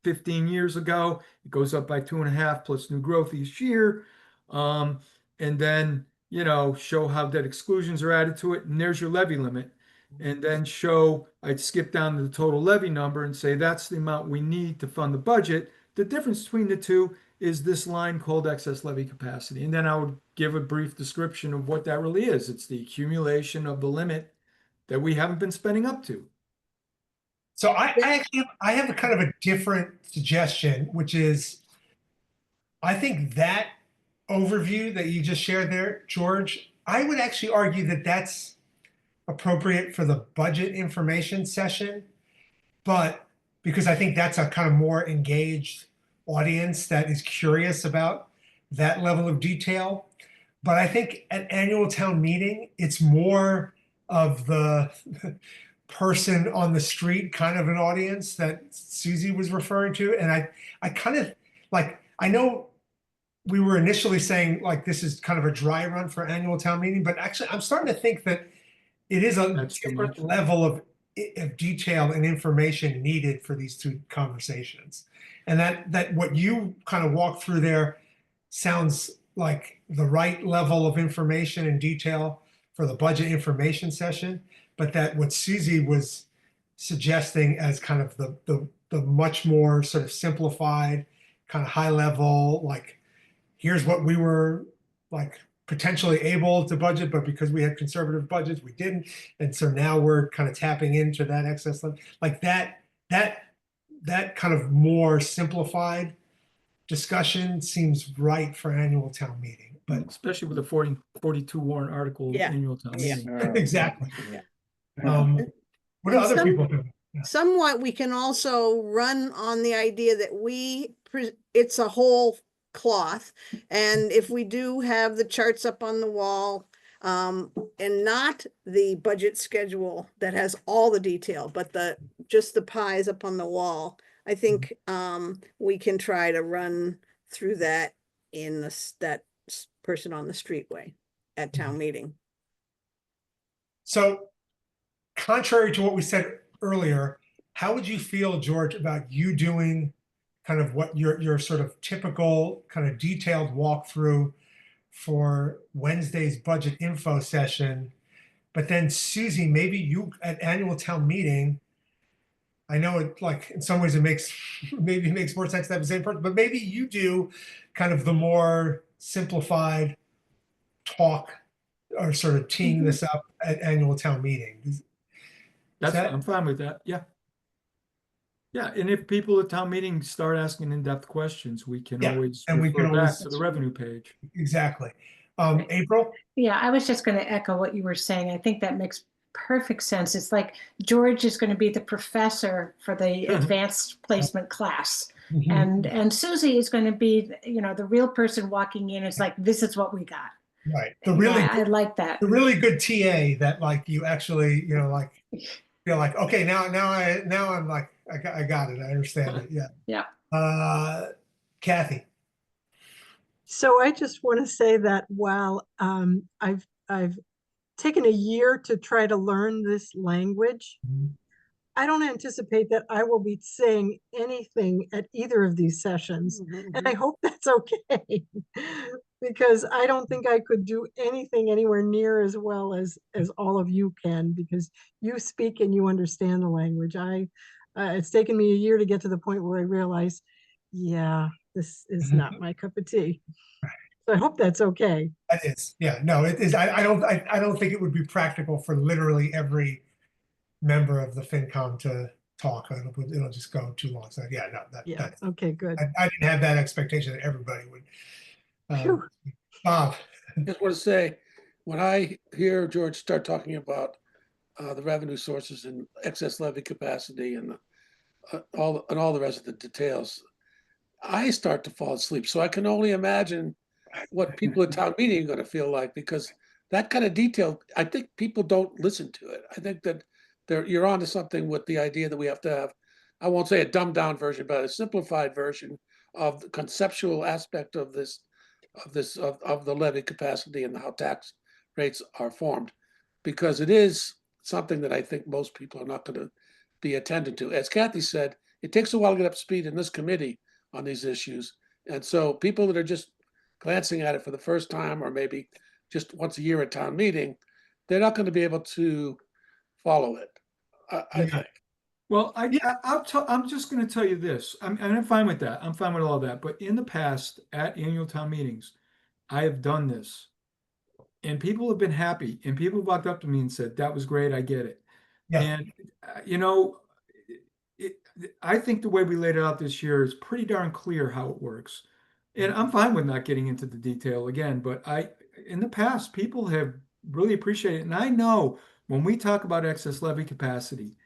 15 years ago. It goes up by 2.5 plus new growth each year. And then, show how debt exclusions are added to it. And there's your levy limit. And then I'd skip down to the total levy number and say, that's the amount we need to fund the budget. The difference between the two is this line called excess levy capacity. And then I would give a brief description of what that really is. It's the accumulation of the limit that we haven't been spending up to. So I actually I have a kind of a different suggestion, which is I think that overview that you just shared there, George, I would actually argue that that's appropriate for the budget information session, but because I think that's a kind of more engaged audience that is curious about that level of detail. But I think at annual town meeting, it's more of the person on the street kind of an audience that Susie was referring to. And I kind of like, I know we were initially saying like this is kind of a dry run for annual town meeting, but actually I'm starting to think that it is a That's too different much. level of detail and information needed for these two conversations. And that what you kind of walked through there sounds like the right level of information and detail for the budget information session, but that what Susie was suggesting as kind of the much more sort of simplified, kind of high level, like here's what we were like potentially able to budget, but because we had conservative budgets, we didn't. And so now we're kind of tapping into that excess like that kind of more simplified discussion seems right for annual town meeting. But Especially with the 42 warrant article Yeah. annual town Yeah. meeting. exactly. Yeah. What do And other some- people do? Somewhat, we can also run on the idea that it's a whole cloth. And if we do have the charts up on the wall, and not the budget schedule that has all the detail, but just the pies up on the wall, I think, we can try to run through that in that person on the street way at town meeting. So contrary to what we said earlier, how would you feel, George, about you doing kind of what your sort of typical kind of detailed walkthrough for Wednesday's budget info session? But then Susie, maybe you at annual town meeting, I know it like in some ways it maybe makes more sense to have the same person, but maybe you do kind of the more simplified talk or sort of teeing this up at annual town meeting. I'm fine with that. Yeah. Yeah, and if people at town meeting start asking in-depth questions, we can Yeah, always and we refer can back always- to the revenue page. Exactly. April? Yeah, I was just going to echo what you were saying. I think that makes perfect sense. It's like George is going to be the professor for the advanced placement class. And Susie is going to be, the real person walking in. It's like, this is what we got. Right. I like that. The really good TA that like you actually, like feel like, okay, now I'm like, I got it. I understand it. Yeah. Yeah. Kathy. So I just want to say that while I've taken a year to try to learn this language, I don't anticipate that I will be saying anything at either of these sessions. And I hope that's okay, because I don't think I could do anything anywhere near as well as all of you can, because you speak and you understand the language. It's taken me a year to get to the point where I realize, yeah, this is not my cup of tea. So I hope that's okay. That is, yeah, no, it is. I don't think it would be practical for literally every member of the FinCom to talk. It'll just go too long. So yeah, no, Yeah, okay, good. I didn't have that expectation that everybody would. Phew. Bob, Just want to say, when I hear George start talking about the revenue sources and excess levy capacity and all the rest of the details, I start to fall asleep. So I can only imagine what people at town meeting are going to feel like, because that kind of detail, I think people don't listen to it. I think that you're onto something with the idea that we have to have, I won't say a dumbed down version, but a simplified version of the conceptual aspect of of the levy capacity and how tax rates are formed, because it is something that I think most people are not going to be attended to. As Kathy said, it takes a while to get up to speed in this committee on these issues. And so people that are just glancing at it for the first time, or maybe just once a year at town meeting, they're not going to be able to follow it, I think. Well, I'm just going to tell you this. I'm fine with that. I'm fine with all that. But in the past, at annual town meetings, I have done this, and people have been happy. And people have walked up to me and said, "That was great. I get it." yeah, And you know, it, I think the way we laid it out this year is pretty darn clear how it works. And I'm fine with not getting into the detail again. But in the past, people have really appreciated it. And I know when we talk about excess levy capacity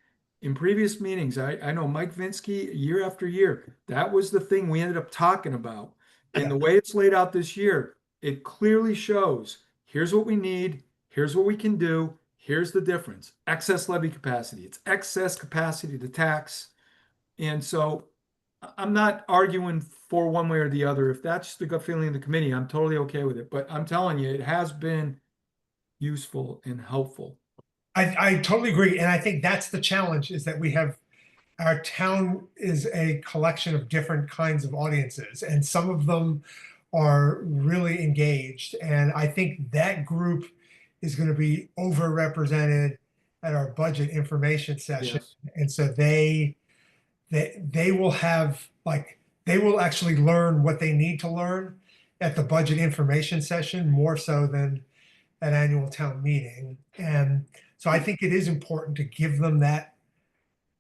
in previous meetings, I know Mike Vinsky, year after year, that was the thing we ended up talking about. And the way it's laid out this year, it clearly shows here's what we need, here's what we can do, here's the difference. Excess levy capacity, it's excess capacity to tax. And so I'm not arguing for one way or the other. If that's the gut feeling of the committee, I'm totally okay with it. But I'm telling you, it has been useful and helpful. I totally agree. And I think that's the challenge, is that we have, our town is a collection of different kinds of audiences, and some of them are really engaged. And I think that group is going to be overrepresented at our budget information session. Yes. And so they will have, like, they will actually learn what they need to learn at the budget information session more so than at annual town meeting. And so I think it is important to give them that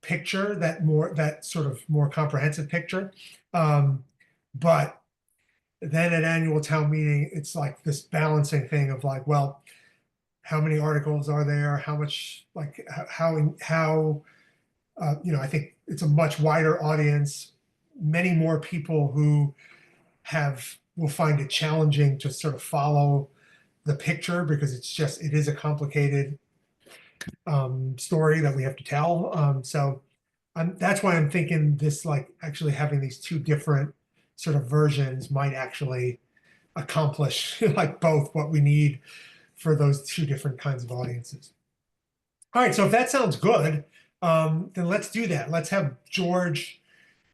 picture, that sort of more comprehensive picture. But then at annual town meeting, it's like this balancing thing of like, well, how many articles are there? How much, like, how I think it's a much wider audience, many more people who will find it challenging to sort of follow the picture, because it is a complicated story that we have to tell. So that's why I'm thinking this, like, actually having these two different sort of versions might actually accomplish like both what we need for those two different kinds of audiences. All right, so if that sounds good, then let's do that. Let's have George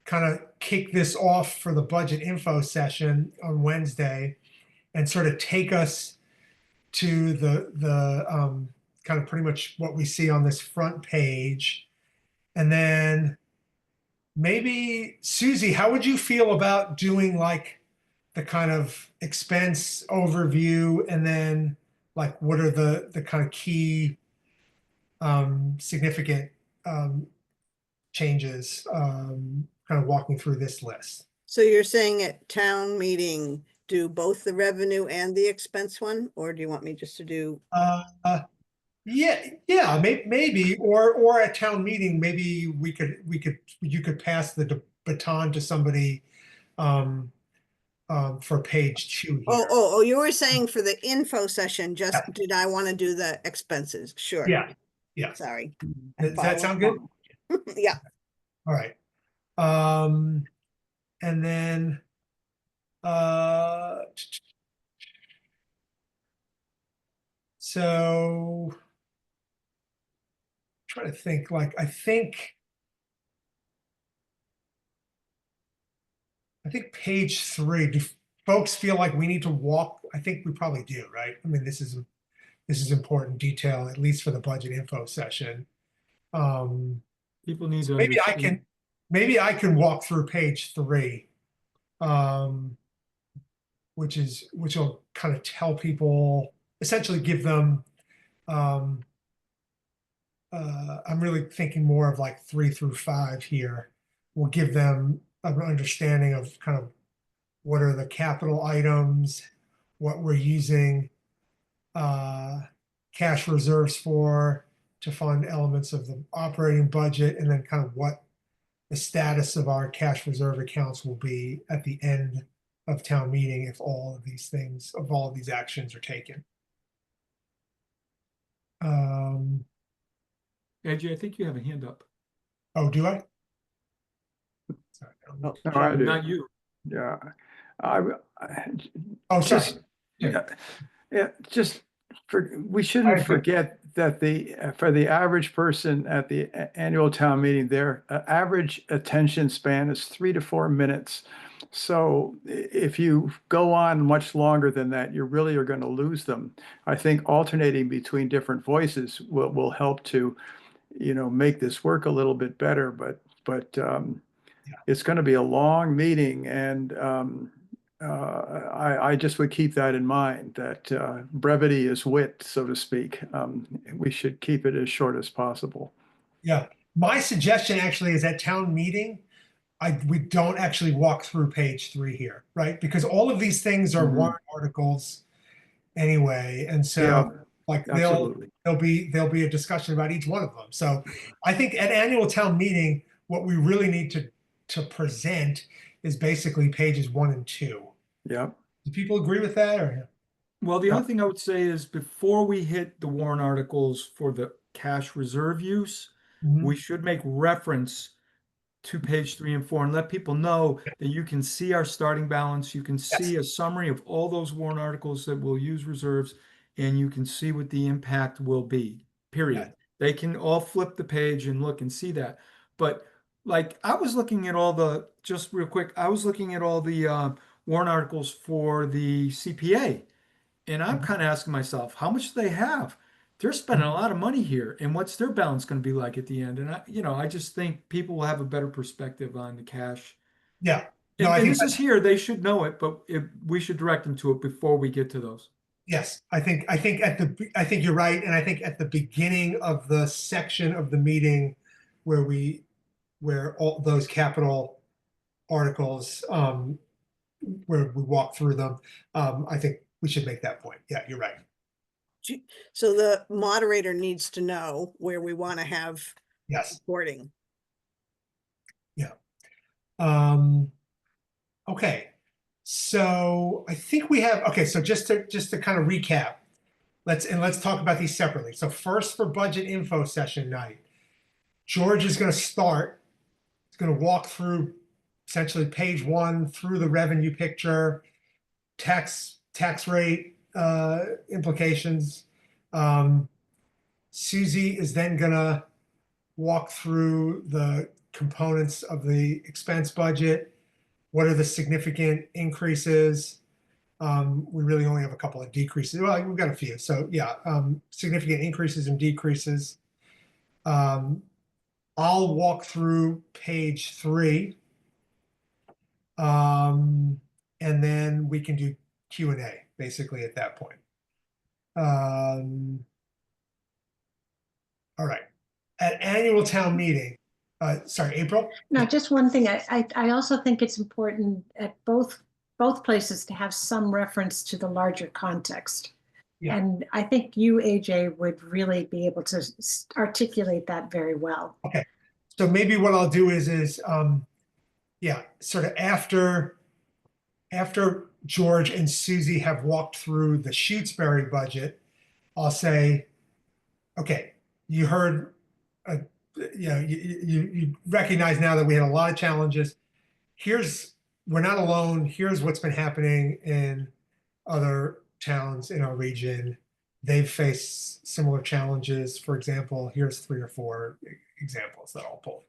kind of kick this off for the budget info session on Wednesday, and sort of take us to the kind of pretty much what we see on this front page. And then maybe, Susie, how would you feel about doing like the kind of expense overview, and then like what are the kind of key significant changes, kind of walking through this list? So you're saying at town meeting, do both the revenue and the expense one, or do you want me just to do? Yeah, maybe, or at town meeting, maybe you could pass the baton to somebody for page 2 here. Oh, you were saying for the info session, just did I want to do the expenses? Sure. Yeah. Sorry. Does that sound good? Yeah. All right. And then so trying to think, like, I think page 3, do folks feel like we need to walk? I think we probably do, right? I mean, this is important detail, at least for the budget info session. People need to Maybe understand. I can walk through page 3. Which will kind of tell people, essentially give them, I'm really thinking more of like 3 through 5 here. Will give them an understanding of kind of what are the capital items, what we're using cash reserves for to fund elements of the operating budget, and then kind of what the status of our cash reserve accounts will be at the end of town meeting if all of these actions are taken. Angie, I think you have a hand up. Oh, do I? Sorry, No, I do. Not you. Yeah. Oh, sorry. Just, Yeah. yeah, we I shouldn't agree. forget that for the average person at the annual town meeting, their average attention span is 3 to 4 minutes. So if you go on much longer than that, you really are going to lose them. I think alternating between different voices will help to, make this work a little bit better. But it's going to be a long meeting, and I just would keep that in mind, that brevity is wit, so to speak. We should keep it as short as possible. Yeah. My suggestion actually is at town meeting, we don't actually walk through page 3 here, right? Because all of these things are Mhm. warrant articles anyway, and so Yeah, like absolutely. there'll be a discussion about each one of them. So I think at annual town meeting, what we really need to present is basically pages 1 and 2. Yeah. Do people agree with that, or? Well, the Yeah. other thing I would say is before we hit the warrant articles for the cash reserve use, Mhm. we should make reference to page 3 and 4 and let people know that you can see our starting balance. You can see a summary of all those warrant articles that will use reserves, and you can see what the impact will be, period. Yeah. They can all flip the page and look and see that. But like I was looking at just real quick, I was looking at all the warrant articles for the CPA. And I'm kind of asking myself, how much do they have? They're spending a lot of money here, and what's their balance going to be like at the end? And I just think people will have a better perspective on the cash. Yeah. No, And, I and think this is here; they should know it, but we should direct them to it before we get to those. yes, I think you're right, and I think at the beginning of the section of the meeting where all those capital articles, where we walk through them, I think we should make that point. Yeah, you're right. So the moderator needs to know where we want to have Yes. recording. Yeah. Okay. So I think we have, okay, so just to kind of recap, let's talk about these separately. So first, for budget info session night, George is going to start. He's going to walk through essentially page 1 through the revenue picture, tax rate implications. Susie is then going to walk through the components of the expense budget. What are the significant increases? We really only have a couple of decreases. Well, we've got a few. So yeah, significant increases and decreases. I'll walk through page 3. And then we can do Q&A basically at that point. All right. At annual town meeting, sorry, April? No, just one thing. I also think it's important at both places to have some reference to the larger context. Yeah. And I think you, AJ, would really be able to articulate that very well. Okay. So maybe what I'll do is yeah, sort of after George and Susie have walked through the Shutesbury budget, I'll say, okay, you heard, you recognize now that we had a lot of challenges. We're not alone. Here's what's been happening in other towns in our region. They've faced similar challenges. For example, here's 3 or 4 examples that I'll pull.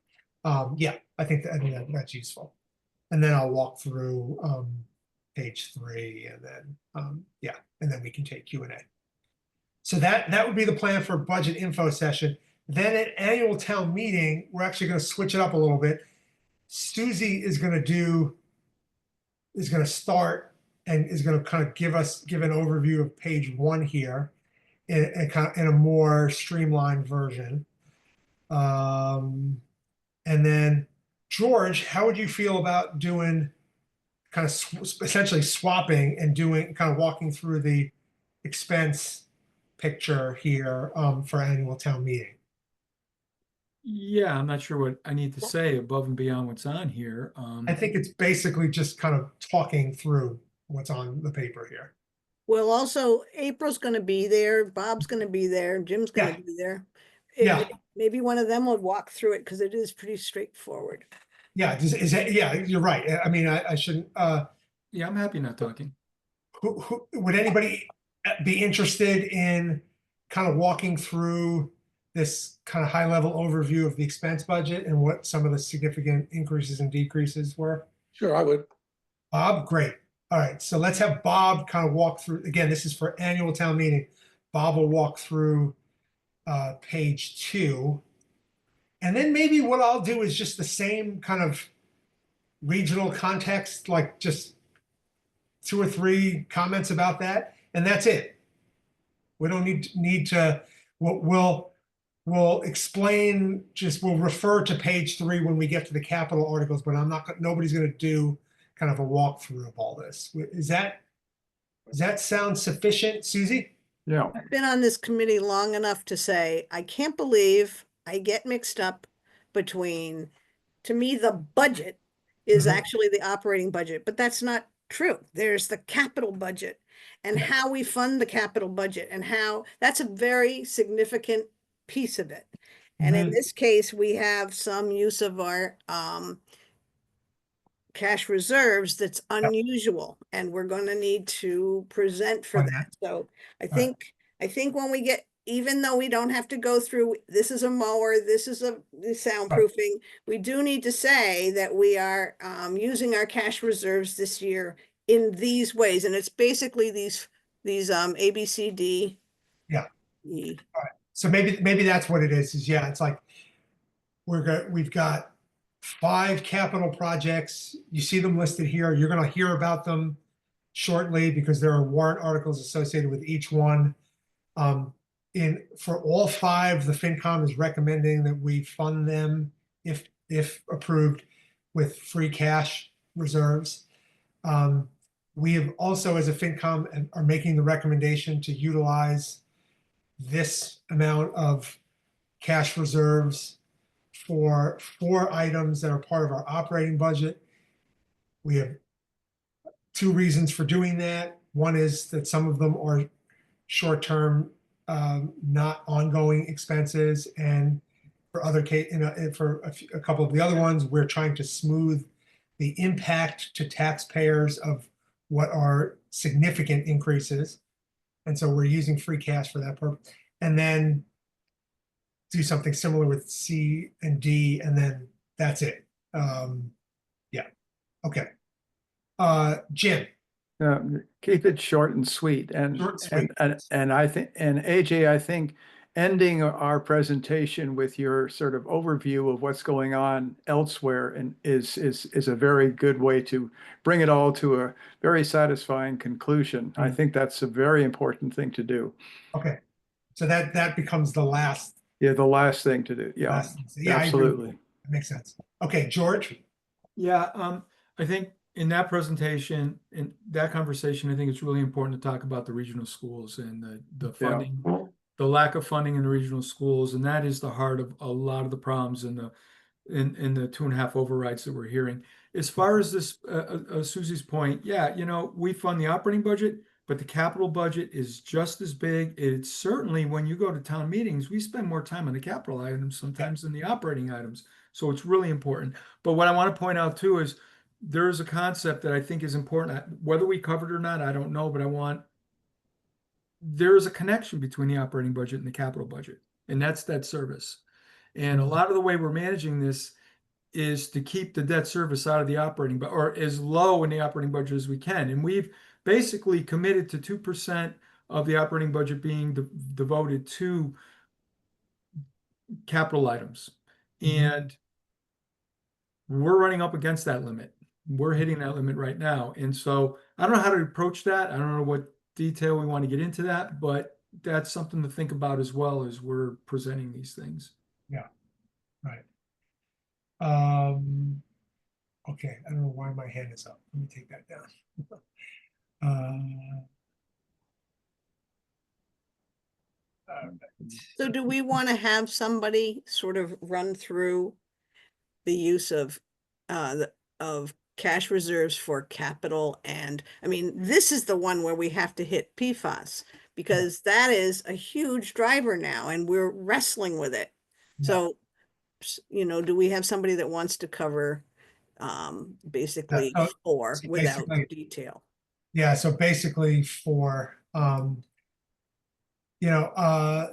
Yeah, I think that's useful. And then I'll walk through page 3, and then yeah, and then we can take Q&A. So that would be the plan for budget info session. Then at annual town meeting, we're actually going to switch it up a little bit. Susie is going to start and is going to kind of give an overview of page 1 here in a more streamlined version. And then George, how would you feel about doing kind of essentially swapping and doing kind of walking through the expense picture here for annual town meeting? Yeah, I'm not sure what I need to say above and beyond what's on here. I think it's basically just kind of talking through what's on the paper here. Well, also April's gonna be there, Bob's gonna be there, Jim's gonna Yeah. be there. Yeah. Maybe one of them will walk through it because it is pretty straightforward. Yeah, yeah, you're right. I mean, I shouldn't. Yeah, I'm happy not talking. Who would anybody be interested in kind of walking through this kind of high level overview of the expense budget and what some of the significant increases and decreases were? Sure, I would. Bob, great. All right, so let's have Bob kind of walk through. Again, this is for annual town meeting. Bob will walk through page 2. And then maybe what I'll do is just the same kind of regional context, like just 2 or 3 comments about that, and that's it. We don't need to. We'll explain. We'll refer to page 3 when we get to the capital articles, but nobody's going to do kind of a walkthrough of all this. Does that sound sufficient, Susie? Yeah. I've been on this committee long enough to say, I can't believe I get mixed up between, to me, the budget is Mhm. actually the operating budget, but that's not true. There's the capital budget and Yeah. how we fund the capital budget and how that's a very significant piece of it. And in Mhm. this case, we have some use of our cash reserves that's unusual, and we're going to need to present for Fine, that. So I All right. think when we get, even though we don't have to go through, this is a mower, this is the soundproofing, we do need to say that we are using our cash reserves this year in these ways, and it's basically these A, B, C, D. Yeah. E. So maybe that's what it is. Yeah, it's like we've got 5 capital projects. You see them listed here. You're going to hear about them shortly because there are warrant articles associated with each one. For all 5, the FinCom is recommending that we fund them if approved with free cash reserves. We have also, as a FinCom, are making the recommendation to utilize this amount of cash reserves for 4 items that are part of our operating budget. We have 2 reasons for doing that. One is that some of them are short-term, not ongoing expenses, and for a couple of the other ones, we're trying to smooth the impact to taxpayers of what are significant increases, and so we're using free cash for that purpose. And then do something similar with C and D, and then that's it. Yeah. Okay. Jim. Keep it short and sweet. And Short and sweet. and I think, and AJ, I think ending our presentation with your sort of overview of what's going on elsewhere and is a very good way to bring it all to a very satisfying conclusion. I think that's a very important thing to do. Okay. So that becomes the last. Yeah, the last thing to do. Yeah, Yeah, absolutely. That makes sense. Okay, George. Yeah, I think in that presentation, in that conversation, I think it's really important to talk about the regional schools and the funding, the lack of funding in the regional schools, and that is the heart of a lot of the problems in the 2.5 overrides that we're hearing. As far as this, Susie's point, yeah, we fund the operating budget, but the capital budget is just as big. It's certainly, when you go to town meetings, we spend more time on the capital items sometimes than the operating items. So it's really important. But what I want to point out too is there is a concept that I think is important. Whether we covered it or not, I don't know, but there is a connection between the operating budget and the capital budget, and that's debt service. And a lot of the way we're managing this is to keep the debt service out of the operating, or as low in the operating budget as we can. And we've basically committed to 2% of the operating budget being devoted to capital items. Mhm. And we're running up against that limit. We're hitting that limit right now. And so I don't know how to approach that. I don't know what detail we want to get into that, but that's something to think about as well as we're presenting these things. Yeah, right. Okay, I don't know why my hand is up. Let me take that down. So do we want to have somebody sort of run through the use of of cash reserves for capital? And I mean, this is the one where we have to hit PFAS because that is a huge driver now and we're wrestling with it. Yeah. So, you know, do we have somebody that wants to cover basically so- four so without basically- detail? Yeah, so basically for,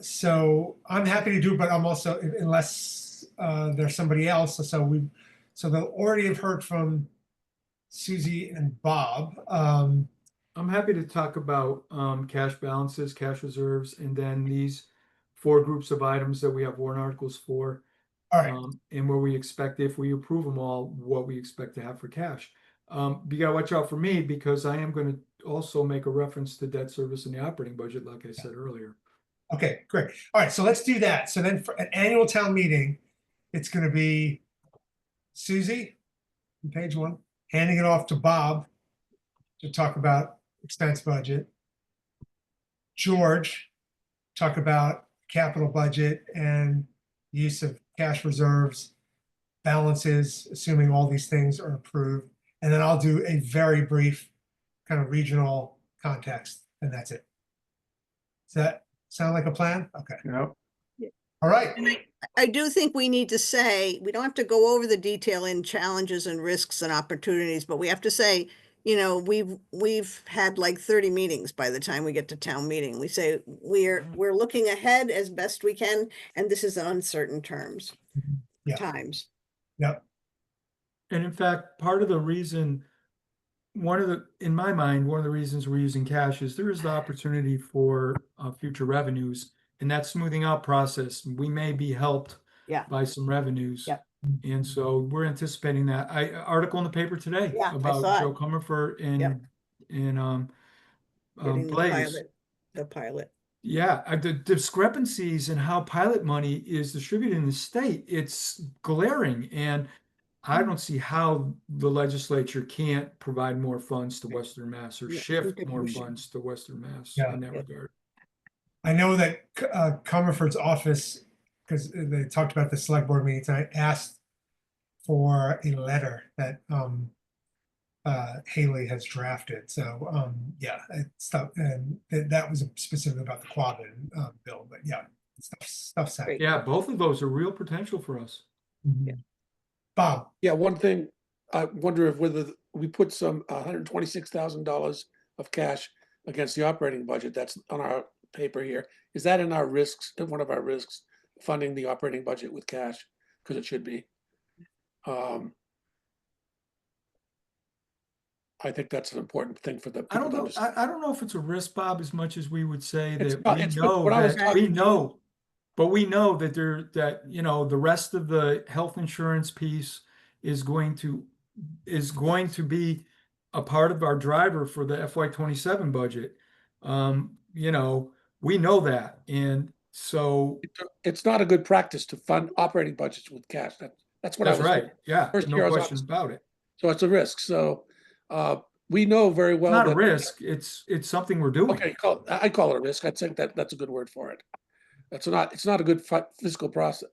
so I'm happy to do, but I'm also, unless there's somebody else, so they'll already have heard from Susie and Bob. I'm happy to talk about cash balances, cash reserves, and then these 4 groups of items that we have warrant articles for. All right, And where we expect, if we approve them all, what we expect to have for cash. You gotta watch out for me because I am gonna also make a reference to debt service in the operating budget, like I said earlier. okay, great. All right, so let's do that. So then for an annual town meeting, it's gonna be Susie, on page 1, handing it off to Bob to talk about expense budget. George, talk about capital budget and use of cash reserves, balances, assuming all these things are approved. And then I'll do a very brief kind of regional context, and that's it. Does that sound like a plan? Okay, Yep. all right. And I do think we need to say, we don't have to go over the detail in challenges and risks and opportunities, but we have to say, you know, we've had like 30 meetings by the time we get to town meeting. We say we're looking ahead as best we can, and this is uncertain terms, Yeah. times. Yep, And in fact, part of the reason, in my mind, one of the reasons we're using cash is there is the opportunity for future revenues, and that smoothing out process, we may be helped Yeah. by some revenues. Yep. And so we're anticipating that. Article in the paper today Yeah, I about saw it. Joe Comerford and Getting Blaze. the pilot. Yeah, the discrepancies in how pilot money is distributed in the state, it's glaring. And I don't see how the legislature can't provide more funds to Western Mass or Yeah, I shift think more we should. funds to Western Mass Yeah. in that Yeah. regard. I know that Comerford's office, because they talked about the select board meeting tonight, asked for a letter that Haley has drafted. So yeah, stuff, and that was specifically about the Quabbin bill, but yeah, stuff's out. Great. Yeah, both of those are real potential for us. Mhm. Bob, Yeah, one thing, I wonder if whether we put some $126,000 of cash against the operating budget that's on our paper here. Is that in our risks, in one of our risks, funding the operating budget with cash? Because it should be. I think that's an important thing for the I don't people to know. understand. I don't know if it's a risk, Bob, as much as we would say It's that not- we it's good. know What I was that talking we know, but we know that the rest of the health insurance piece is going to be a part of our driver for the FY27 budget. We know that, and so It's not a good practice to fund operating budgets with cash. That's what I that's was. right. Yeah, First no year I was question on- about it. So it's a risk. So we know very It's well not a that. risk. It's something we're doing. Okay, I call it a risk. I'd say that's a good word for it. It's not a good fiscal process,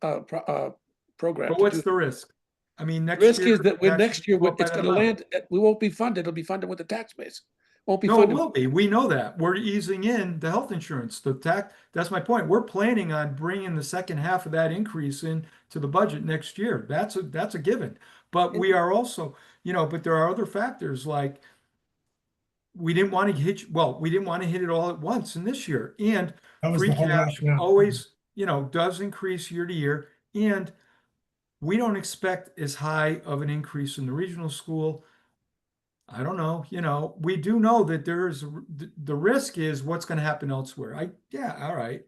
program But to what's do. the risk? I mean, next Risk year is that when taxes next year, go up by it's that gonna amount. land, we won't be funded, it'll be funded with the tax base. Won't be No, it funded. will be. We know that. We're easing in the health insurance. That's my point. We're planning on bringing the second half of that increase in to the budget next year. That's a given. But we are also, but there are other factors like we didn't want to hit it all at once in this year. And that was free the whole cash rationale. always, does increase year to year. And we don't expect as high of an increase in the regional school. I don't know, we do know that the risk is what's going to happen elsewhere. Yeah, all right.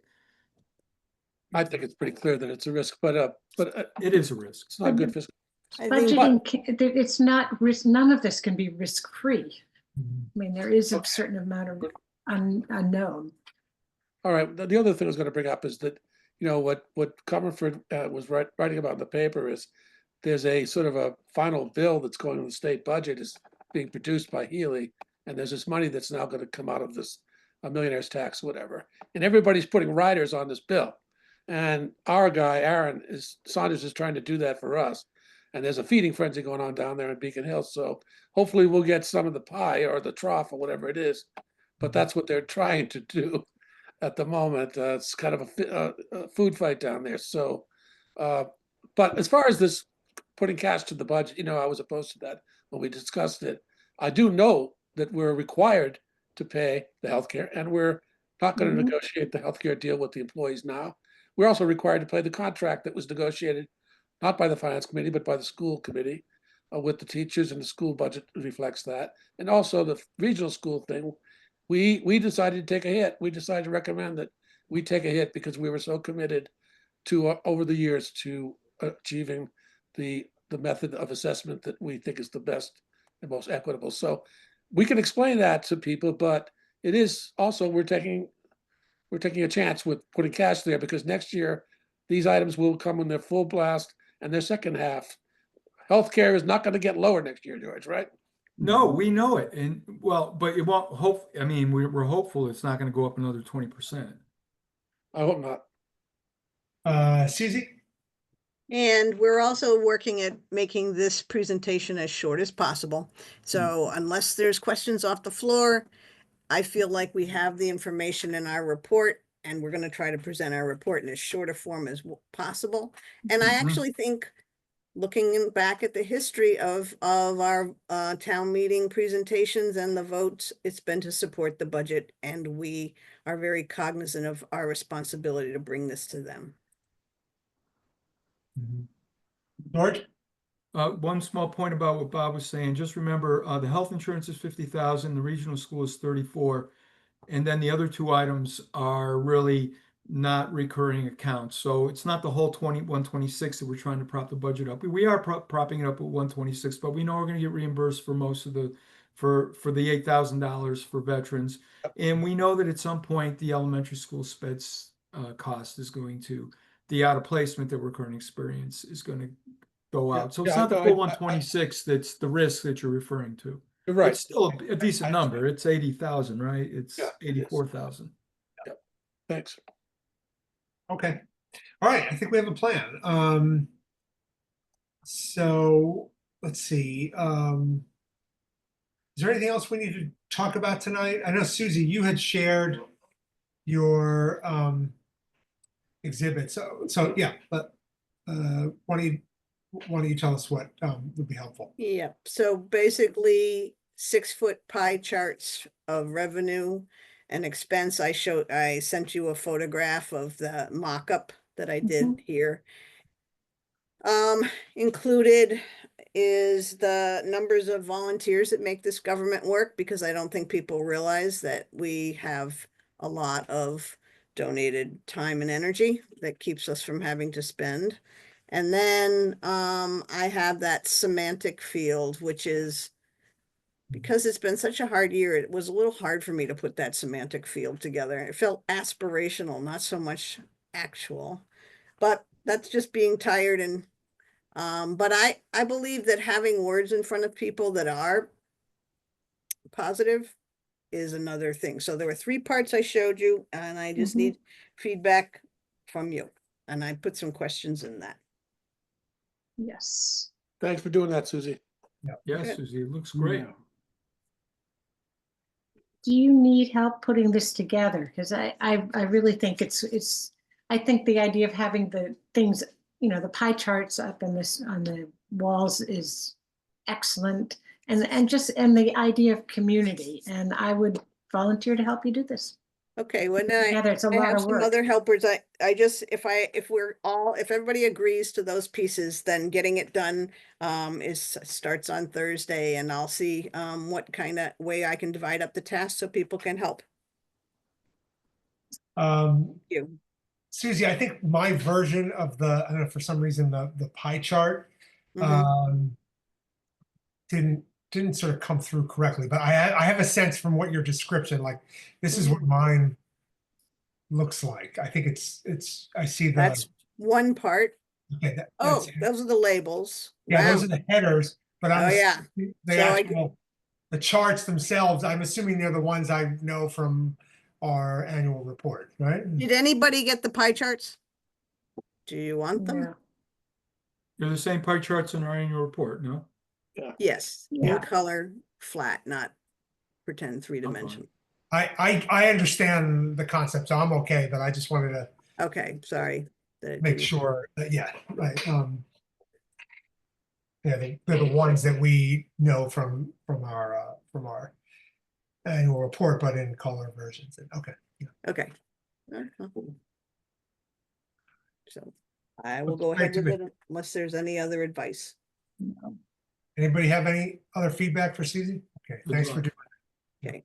I think it's pretty clear that it's a risk, but It is a risk. it's not good fiscal. I think, Budgeting, it's not risk, none of this can be risk-free. I mean, there is a certain amount of unknown. All right, the other thing I was gonna bring up is that, you know, what Comerford was writing about in the paper is there's a sort of a final bill that's going to the state budget is being produced by Healy, and there's this money that's now gonna come out of this millionaire's tax, whatever, and everybody's putting riders on this bill. And our guy, Saunders is trying to do that for us. And there's a feeding frenzy going on down there in Beacon Hill, so hopefully we'll get some of the pie or the trough or whatever it is. But that's what they're trying to do at the moment. It's kind of a food fight down there. So, but as far as this putting cash to the budget, you know, I was opposed to that when we discussed it. I do know that we're required to pay the healthcare, and we're not going to negotiate the healthcare deal with the employees now. We're also required to pay the contract that was negotiated not by the finance committee, but by the school committee with the teachers, and the school budget reflects that. And also the regional school thing, we decided to take a hit. We decided to recommend that we take a hit because we were so committed to over the years to achieving the method of assessment that we think is the best and most equitable. So we can explain that to people, but it is also, we're taking a chance with putting cash there, because next year these items will come in their full blast and their second half. Healthcare is not going to get lower next year, George, right? No, we know it. And well, but it won't I mean, we're hopeful it's not going to go up another 20%. I hope not. Susie? and we're also working at making this presentation as short as possible. So unless there's questions off the floor, I feel like we have the information in our report, and we're going to try to present our report in as short a form as possible. And I actually think, looking back at the history of our town meeting presentations and the votes, it's been to support the budget, and we are very cognizant of our responsibility to bring this to them. George? One small point about what Bob was saying, just remember, the health insurance is 50,000, the regional school is 34. And then the other two items are really not recurring accounts. So it's not the whole 126 that we're trying to prop the budget up. We are propping it up at 126, but we know we're going to get reimbursed for most of the, for the $8,000 for veterans. And we know that at some point the elementary school speds cost is going to, the out of placement that we're currently experience is going to go out. So it's not the full 126 that's the risk that you're referring to. You're right. It's still a decent number. It's 80,000, right? It's Yeah, it is. 84,000. Thanks. Okay. All right. I think we have a plan. So let's see. Is there anything else we need to talk about tonight? I know, Susie, you had shared your exhibit. So yeah, but why don't you tell us what would be helpful? Yeah, so basically 6-foot pie charts of revenue and expense. I sent you a photograph of the mock-up that I did here. Included is the numbers of volunteers that make this government work, because I don't think people realize that we have a lot of donated time and energy that keeps us from having to spend. And then I have that semantic field, which is, because it's been such a hard year, it was a little hard for me to put that semantic field together. It felt aspirational, not so much actual, but that's just being tired. And but I believe that having words in front of people that are positive is another thing. So there were 3 parts I showed you, and I just need feedback from you. And I put some questions in that. Yes. Thanks for doing that, Susie. Yes, Good. Susie, it looks great. Yeah. Do you need help putting this together? Because I really think I think the idea of having the things, you know, the pie charts up on the walls is excellent. And the idea of community, and I would volunteer to help you do this. Okay, well, Together, it's a I lot have of some work. other helpers. If everybody agrees to those pieces, then getting it done starts on Thursday, and I'll see what kind of way I can divide up the tasks so people can help Um, you. Susie, I think my version of the, I don't know, for some reason, the pie chart Mhm. didn't sort of come through correctly, but I have a sense from what your description, like, this is what Mhm. mine looks like. I think I see the, That's one part. okay, Oh, that's, those are the labels. yeah, those Wow. are the headers, but I'm Oh, yeah. assuming the So I- actual, the charts themselves, I'm assuming they're the ones I know from our annual report, right? Did anybody get the pie charts? Do you want them? No. They're the same pie charts in our annual report, no? Yes, in Yeah. color, flat, not pretend fine. three-dimensional. I understand the concept, so I'm okay, but I just wanted to Okay, sorry. that it make didn't- sure that, yeah, right, yeah, they're the ones that we know from our annual report, but in color versions. Okay. Okay. So I will go Great ahead to with me. it unless there's any other advice. No. Anybody have any other feedback for Susie? Okay, Good thanks for luck. doing it. Okay.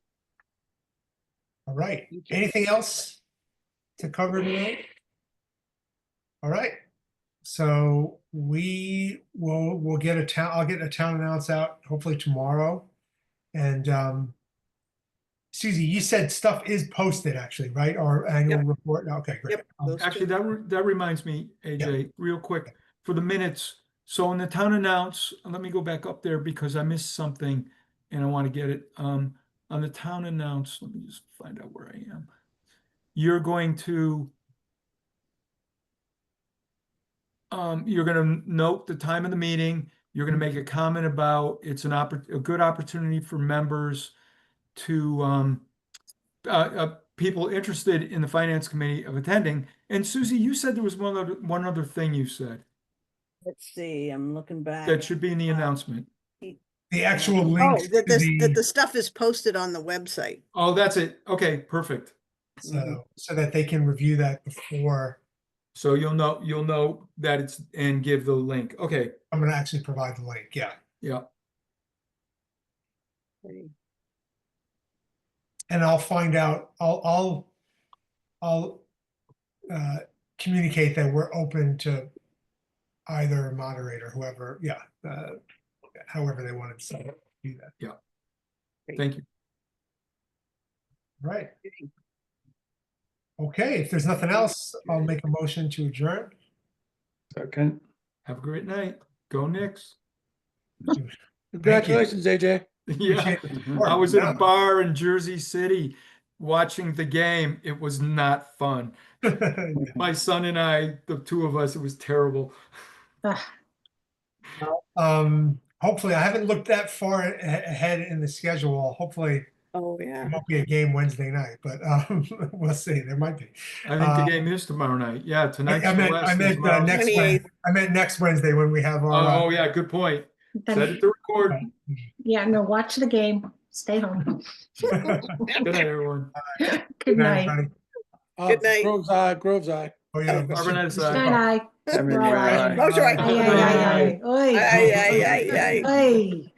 All right. Thank you. Anything else to cover tonight? All right. So we'll get I'll get a town announce out hopefully tomorrow. And Susie, you said stuff is posted actually, right? Our annual Yep. report. Okay, great. Yep, those Actually, two. that reminds me, AJ, real quick, for the minutes. So in the town announce, let me go back up there because I missed something and I want to get it. On the town announce, let me just find out where I am. You're going to note the time of the meeting. You're going to make a comment about it's a good opportunity for members to people interested in the finance committee of attending. And Susie, you said there was one other thing you said Let's see, I'm looking back. that should be in the announcement. The actual Oh, links that to the stuff is posted on the website. Oh, that's it. Okay, perfect. so that they can review that before So you'll know that it's and give the link. Okay, I'm going to actually provide the link. Yeah. yeah. Okay. And I'll find out, I'll communicate that we're open to either moderator, whoever, yeah, however they wanted to do that. Thank you. Right. Okay, if there's nothing else, I'll make a motion to adjourn. Second. Have a great night. Go Knicks. Congratulations, AJ. Yeah, Appreciate the support. I was at Yeah. a bar in Jersey City watching the game. It was not fun. My son and I, the two of us, it was terrible. Hopefully, I haven't looked that far ahead in the schedule. Hopefully, Oh, yeah. it won't be a game Wednesday night, but we'll see. There might be. I think the game is tomorrow night. Yeah, tonight's I the meant last. and tomorrow's- next 28th. Wednesday. I meant next Wednesday when we have our. Oh, yeah, good point. Set Then, it to record. yeah, no, watch the game. Stay home. Good night, everyone. Good night. everybody. Good night. Grove's eye. Oh, yeah. Barbara Good night. I mean, Bye. yeah, Close your Ay, eyes. ay, ay, ay. Oy. Ay, ay, ay, ay. Oy.